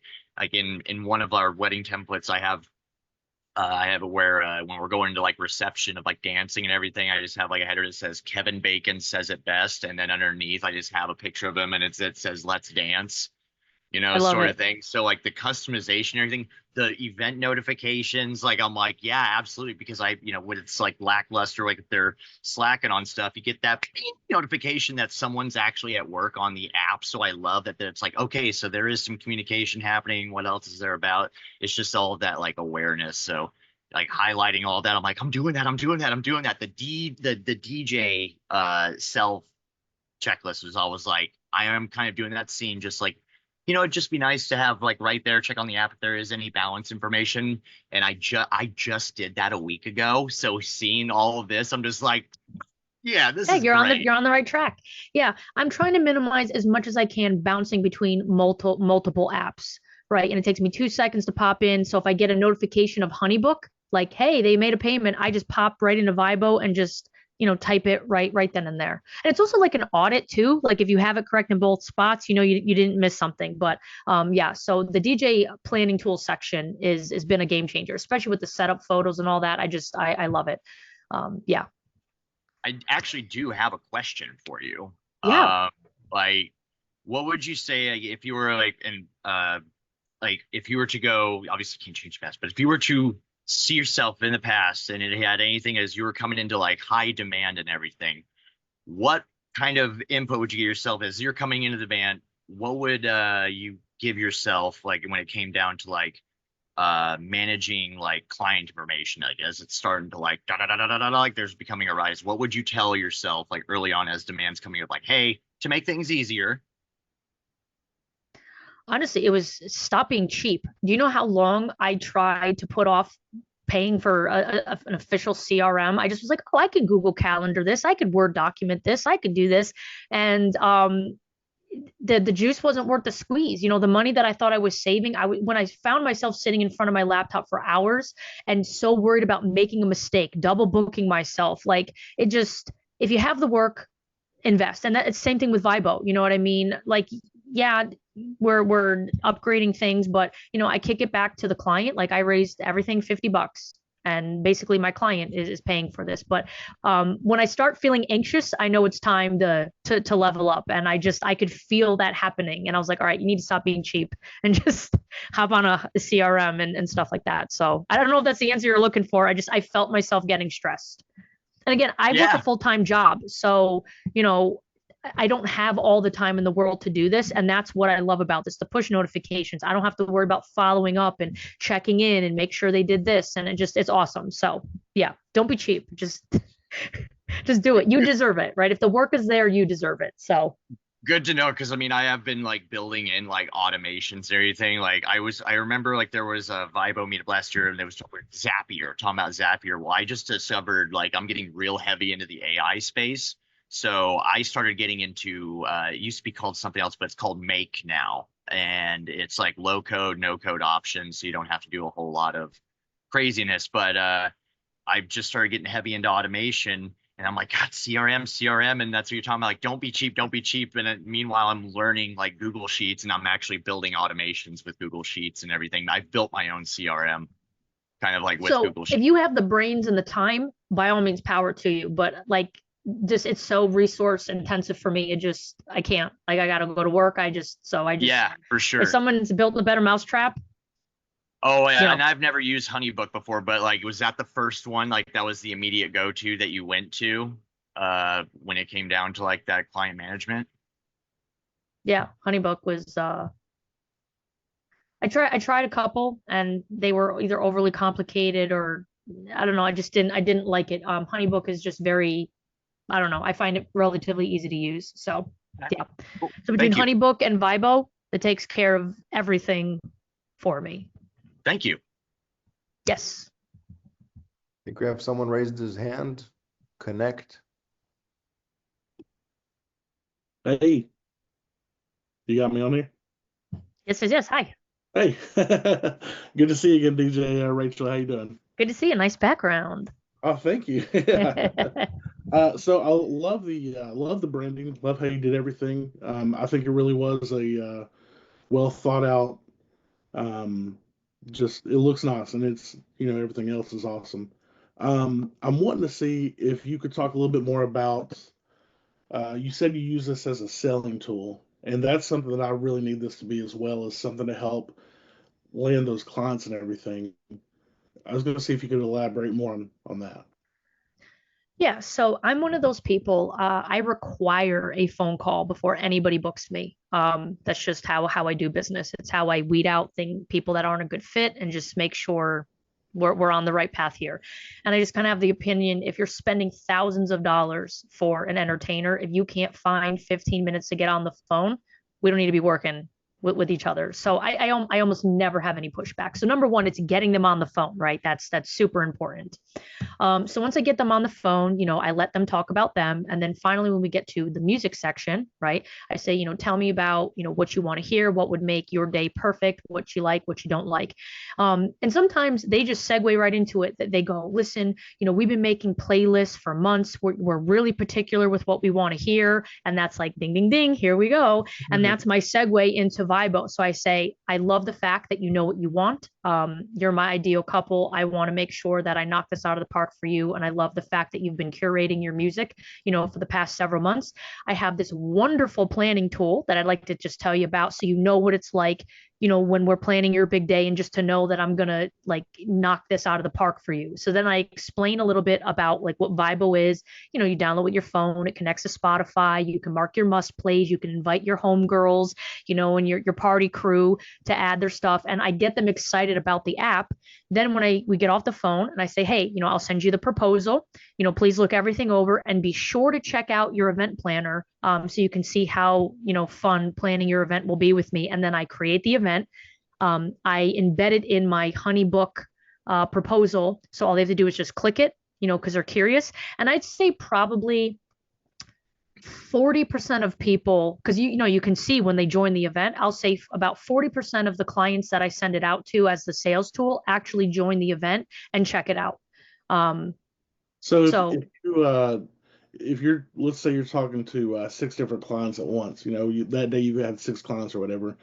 in one of our wedding templates, I have it where when we're going to like reception of like dancing and everything, I just have like a header that says Kevin Bacon says it best, and then underneath I just have a picture of him and it says let's dance, I love sort it. of thing. So like the customization and everything, the event notifications, like I'm like, yeah, absolutely, because when it's like lackluster, like if they're slacking on stuff, you get that notification that someone's actually at work on the app. So I love that it's like, okay, so there is some communication happening. What else is there about? It's just all of that like awareness. So like highlighting all that, I'm like, I'm doing that. The DJ self checklist was always like, I am kind of doing that, scene, just like, it'd just be nice to have like right there, check on the app if there is any balance information. And I just did that a week ago. So seeing all of this, I'm just like, yeah, this is you're great. you're on the right track. Yeah, I'm trying to minimize as much as I can bouncing between multiple apps, right? And it takes me 2 seconds to pop in. So if I get a notification of Honeybook, like, hey, they made a payment, I just pop right into Vibo and just type it right then and there. And it's also like an audit too. Like if you have it correct in both spots, you didn't miss something. But yeah, so the DJ planning tool section has been a game changer, especially with the setup photos and all that. I love it. Yeah. I actually do have a question for you. Yeah. Like, what would you say, like, if you were like if you were to go, obviously can't change past, but if you were to see yourself in the past and it had anything as you were coming into like high demand and everything, what kind of input would you give yourself as you're coming into the band? What would you give yourself, like when it came down to like managing like client information, like as it's starting to like like there's becoming a rise? What would you tell yourself like early on as demands coming up, like, hey, to make things easier? Honestly, it was stop being cheap. Do you know how long I tried to put off paying for an official CRM? I just was like, oh, I could Google Calendar this, I could Word document this, I could do this. And the juice wasn't worth the squeeze. The money that I thought I was saving, when I found myself sitting in front of my laptop for hours and so worried about making a mistake, double booking myself, like it just, if you have the work, invest. And it's same thing with Vibo. You know what I mean? Like, yeah, we're upgrading things, but I kick it back to the client. Like I raised everything $50, and basically my client is paying for this. But when I start feeling anxious, I know it's time to level up, and I could feel that happening. And I was like, all right, you need to stop being cheap and just hop on a CRM and stuff like that. So I don't know if that's the answer you're looking for. I felt myself getting stressed. And again, I work a full-time job, so I don't have all the time in the world to do this. And that's what I love about this, the push notifications. I don't have to worry about following up and checking in and make sure they did this. And it's awesome. So yeah, don't be cheap. Just do it. You deserve it, right? If the work is there, you deserve it. So Good to know, because I mean, I have been like building in like automations and everything. Like I remember like there was a Vibo Meetup last year and there was Zapier, talking about Zapier. Well, I just discovered like I'm getting real heavy into the AI space. So I started getting into it used to be called something else, but it's called Make now. And it's like low code, no code options. So you don't have to do a whole lot of craziness. But I've just started getting heavy into automation. And I'm like, God, CRM. And that's what you're talking about. Like, don't be cheap. And meanwhile, I'm learning like Google Sheets, and I'm actually building automations with Google Sheets and everything. I've built my own CRM kind of like with Google Sheets. If you have the brains and the time, by all means, power to you. But like, it's so resource intensive for me. I can't. Like, I got to go to work. Yeah, for sure. If someone's built a better mousetrap. Oh yeah, and I've never used Honeybook before, but like, was that the first one? Like, that was the immediate go-to that you went to when it came down to like that client management? Yeah, Honeybook was. I tried a couple, and they were either overly complicated or I don't know. I didn't like it. Honeybook is just very. I don't know. I find it relatively easy to use. So yeah. Cool. So between Honeybook and Vibo, it takes care of everything for me. Thank you. Yes. I think we have someone raised his hand. Connect. Hey, you got me on here? Yes. Hi. Hey, good to see you again, DJ. Rachel, how you doing? Good to see you. Nice background. Oh, thank you. So I love the branding. Love how you did everything. I think it really was a well thought out. Um, just it looks nice, and it's everything else is awesome. I'm wanting to see if you could talk a little bit more about. You said you use this as a selling tool, and that's something that I really need this to be as well as something to help land those clients and everything. I was going to see if you could elaborate more on that. Yeah, so I'm one of those people. I require a phone call before anybody books me. That's just how I do business. It's how I weed out people that aren't a good fit and just make sure we're on the right path here. And I just kind of have the opinion, if you're spending thousands of dollars for an entertainer, if you can't find 15 minutes to get on the phone, we don't need to be working with each other. So I almost never have any pushback. So number one, it's getting them on the phone, right? That's super important. So once I get them on the phone, I let them talk about them. And then finally, when we get to the music section, right, I say, tell me about, what you want to hear, what would make your day perfect, what you like, what you don't like. And sometimes they just segue right into it. That they go, listen, we've been making playlists for months. We're really particular with what we want to hear. And that's like, ding, ding, ding, here we go. And that's my segue into Vibo. So I say, I love the fact that you know what you want. You're my ideal couple. I want to make sure that I knock this out of the park for you. And I love the fact that you've been curating your music, for the past several months. I have this wonderful planning tool that I'd like to just tell you about, so you know what it's like, when we're planning your big day, and just to know that I'm going to like knock this out of the park for you. So then I explain a little bit about like what Vibo is. You download with your phone, it connects to Spotify, you can mark your must plays, you can invite your homegirls, and your party crew to add their stuff. And I get them excited about the app. Then when we get off the phone and I say, hey, I'll send you the proposal, please look everything over and be sure to check out your event planner, so you can see how, fun planning your event will be with me. And then I create the event. I embed it in my Honeybook proposal. So all they have to do is just click it, because they're curious. And I'd say probably 40% of people, because you can see when they join the event, I'll say about 40% of the clients that I send it out to as the sales tool actually join the event and check it out. So if you're, let's say you're talking to 6 different clients at once, that day you had 6 clients or whatever,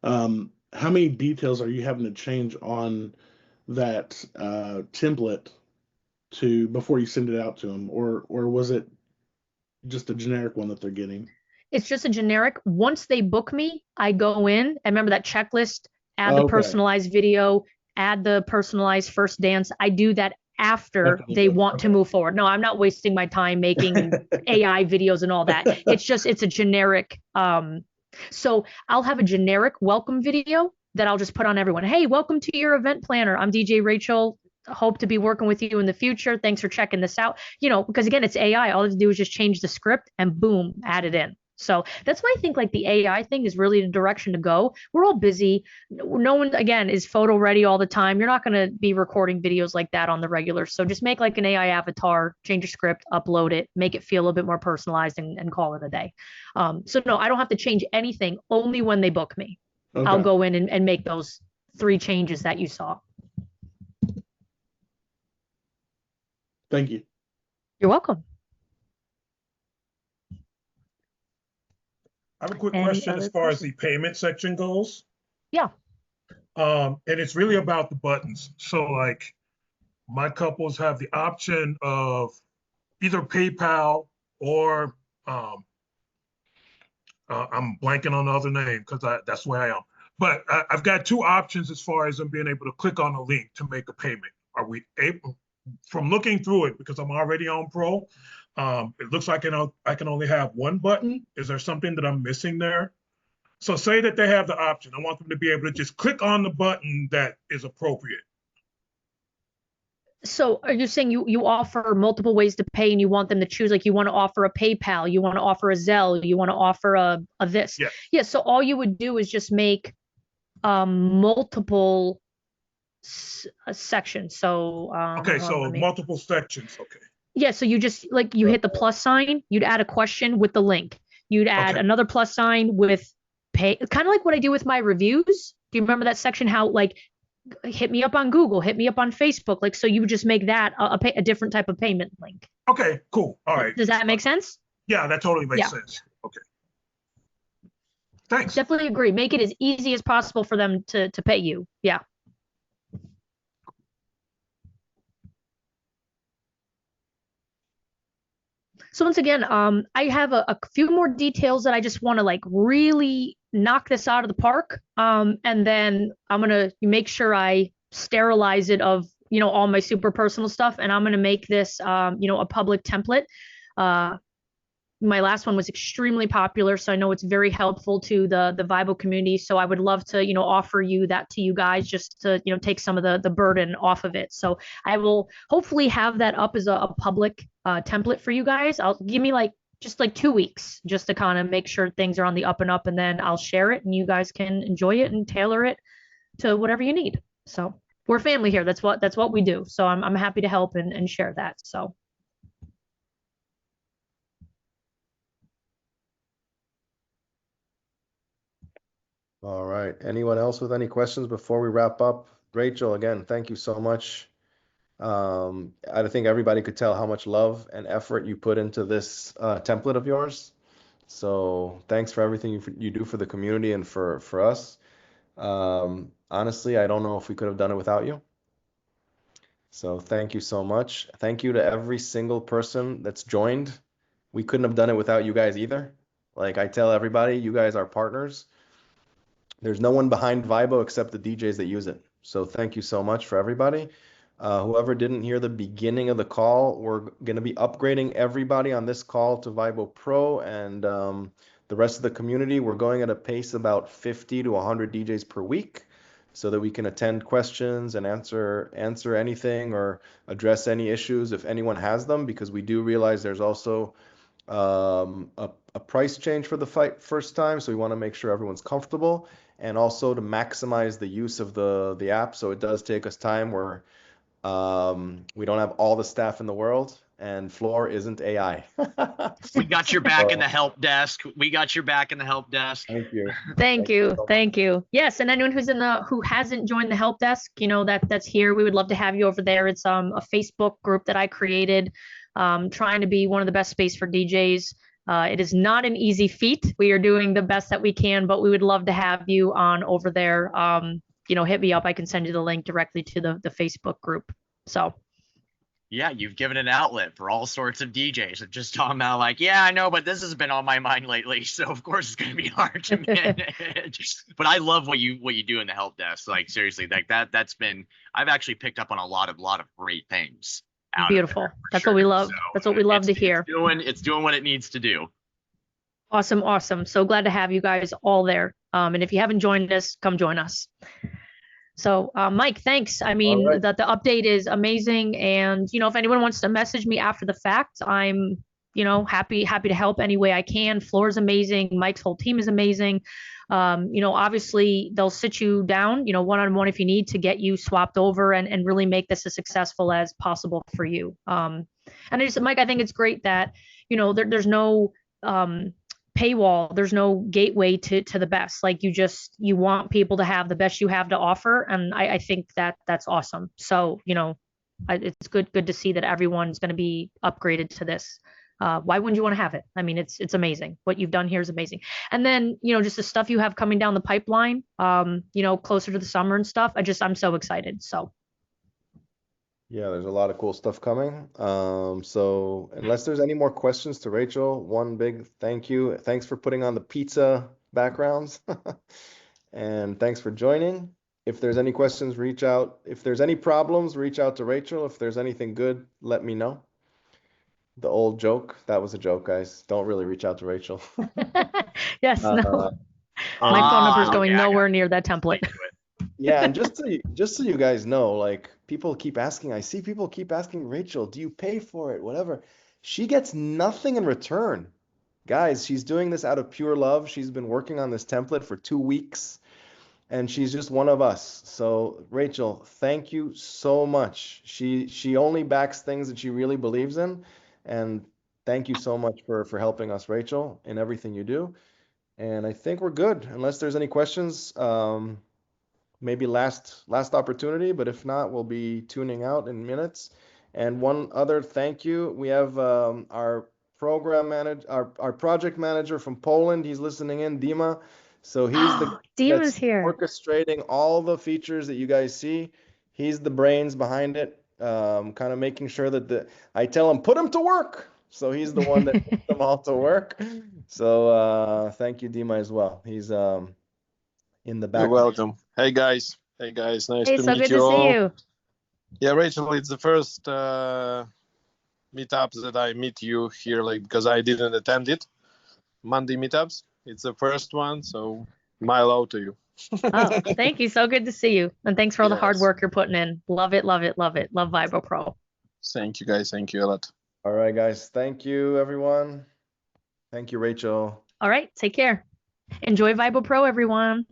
how many details are you having to change on that template before you send it out to them, or was it just a generic one that they're getting? It's just a generic. Once they book me, I go in and remember that checklist, add the personalized video, add the personalized first dance. I do that after they want to move forward. No, I'm not wasting my time making AI videos and all that. It's a generic. So I'll have a generic welcome video that I'll just put on everyone. Hey, welcome to your event planner. I'm DJ Rachel. Hope to be working with you in the future. Thanks for checking this out. Because again, it's AI. All I have to do is just change the script and boom, add it in. So that's why I think like the AI thing is really the direction to go. We're all busy. No one, again, is photo ready all the time. You're not going to be recording videos like that on the regular. So just make like an AI avatar, change your script, upload it, make it feel a little bit more personalized and call it a day. So no, I don't have to change anything, only when they book me. Okay. I'll go in and make those 3 changes that you saw. Thank you. You're welcome. I have a quick question as far as the payment section goes. Yeah. And it's really about the buttons. So like my couples have the option of either PayPal or I'm blanking on the other name because that's where I am. But I've got 2 options as far as them being able to click on a link to make a payment. Are we able, from looking through it, because I'm already on Pro, it looks like I can only have 1 button. Is there something that I'm missing there? So say that they have the option. I want them to be able to just click on the button that is appropriate. So are you saying you offer multiple ways to pay and you want them to choose, like you want to offer a PayPal, you want to offer a Zelle, you want to offer a this? Yeah. Yeah. So all you would do is just make multiple sections. So okay, so multiple sections. Okay. Yeah. So you just you hit the plus sign, you'd add a question with the link. You'd add Okay. another plus sign with pay, kind of like what I do with my reviews. Do you remember that section? How like hit me up on Google, hit me up on Facebook. Like, so you would just make that a different type of payment link. Okay, cool. All right. Does that make sense? Yeah, that totally makes Yeah. sense. Okay. Thanks. Definitely agree. Make it as easy as possible for them to pay you. Yeah. So once again, I have a few more details that I just want to like really knock this out of the park. And then I'm gonna make sure I sterilize it of, you know, all my super personal stuff, and I'm gonna make this, you know, a public template. My last one was extremely popular, so I know it's very helpful to the Vibo community. So I would love to, you know, offer you that to you guys, just to, you know, take some of the burden off of it. So I will hopefully have that up as a public template for you guys. I'll give me like just like 2 weeks just to kind of make sure things are on the up and up, and then I'll share it and you guys can enjoy it and tailor it to whatever you need. So we're family here. That's what we do. So I'm happy to help and share that. So. All right. Anyone else with any questions before we wrap up? Rachel, again, thank you so much. I think everybody could tell how much love and effort you put into this template of yours. So thanks for everything you do for the community and for us. Honestly, I don't know if we could have done it without you. So thank you so much. Thank you to every single person that's joined. We couldn't have done it without you guys either. Like I tell everybody, you guys are partners. There's no one behind Vibo except the DJs that use it. So thank you so much for everybody. Whoever didn't hear the beginning of the call, we're going to be upgrading everybody on this call to Vibo Pro, and the rest of the community, we're going at a pace about 50 to 100 DJs per week so that we can attend questions and answer anything or address any issues if anyone has them, because we do realize there's also a price change for the first time. So we want to make sure everyone's comfortable, and also to maximize the use of the app. So it does take us time where we don't have all the staff in the world, and Floor isn't AI. We got your back in the help desk. We got your back in the help desk. Thank you. Thank you. Thank you. Yes, and anyone who hasn't joined the help desk, you know, that's here, we would love to have you over there. It's a Facebook group that I created, trying to be one of the best space for DJs. It is not an easy feat. We are doing the best that we can, but we would love to have you on over there. You know, hit me up. I can send you the link directly to the Facebook group. So. Yeah, you've given an outlet for all sorts of DJs that just talking about like, yeah, I know, but this has been on my mind lately. So of course it's going to be hard to manage. But I love what you do in the help desk. Like seriously, like that's been, I've actually picked up on a lot of great things. Beautiful. That's what we love. So, that's what we love to hear. It's doing what it needs to do. Awesome. Awesome. So glad to have you guys all there. And if you haven't joined us, come join us. So, Mike, thanks. I mean, right. that the update is amazing. And, you know, if anyone wants to message me after the fact, I'm, you know, happy to help any way I can. Floor's amazing. Mike's whole team is amazing. You know, obviously they'll sit you down, you know, one-on-one if you need to get you swapped over and really make this as successful as possible for you. And Mike, I think it's great that, you know, there's no, paywall, there's no gateway to the best. Like you want people to have the best you have to offer, and I think that's awesome. So, you know, it's good to see that everyone's going to be upgraded to this. Why wouldn't you want to have it? I mean, it's amazing. What you've done here is amazing. And then, you know, just the stuff you have coming down the pipeline, you know, closer to the summer and stuff. I'm so excited. So Yeah, there's a lot of cool stuff coming. So unless there's any more questions to Rachel, one big thank you. Thanks for putting on the pizza backgrounds. And thanks for joining. If there's any questions, reach out. If there's any problems, reach out to Rachel. If there's anything good, let me know. The old joke, that was a joke, guys. Don't really reach out to Rachel. yes, no. My phone number is going nowhere near that template. Yeah, and just so you guys know, like people keep asking, I see people keep asking Rachel, do you pay for it? Whatever. She gets nothing in return. Guys, she's doing this out of pure love. She's been working on this template for 2 weeks, and she's just one of us. So Rachel, thank you so much. She only backs things that she really believes in, and thank you so much for helping us, Rachel, in everything you do. And I think we're good, unless there's any questions. Maybe last opportunity, but if not, we'll be tuning out in minutes. And one other thank you, we have our program manager, our project manager from Poland. He's listening in, Dima. So he's the Dima's that's here. orchestrating all the features that you guys see. He's the brains behind it, kind of making sure that I tell him put him to work. So he's the one that puts them all to work. So thank you, Dima, as well. He's in the back. You're welcome. Hey guys. Hey guys. Nice Hey, to so meet good you to see all. you. Yeah, Rachel, it's the first meetups that I meet you here, like because I didn't attend it. Monday Meetups. It's the first one, so my hello to you. Oh, thank you. So good to see you. And thanks for all the hard Yes. work you're putting in. Love it, love it, love it. Love Vibo Pro. Thank you guys. Thank you a lot. All right, guys. Thank you, everyone. Thank you, Rachel. All right, take care. Enjoy Vibo Pro, everyone.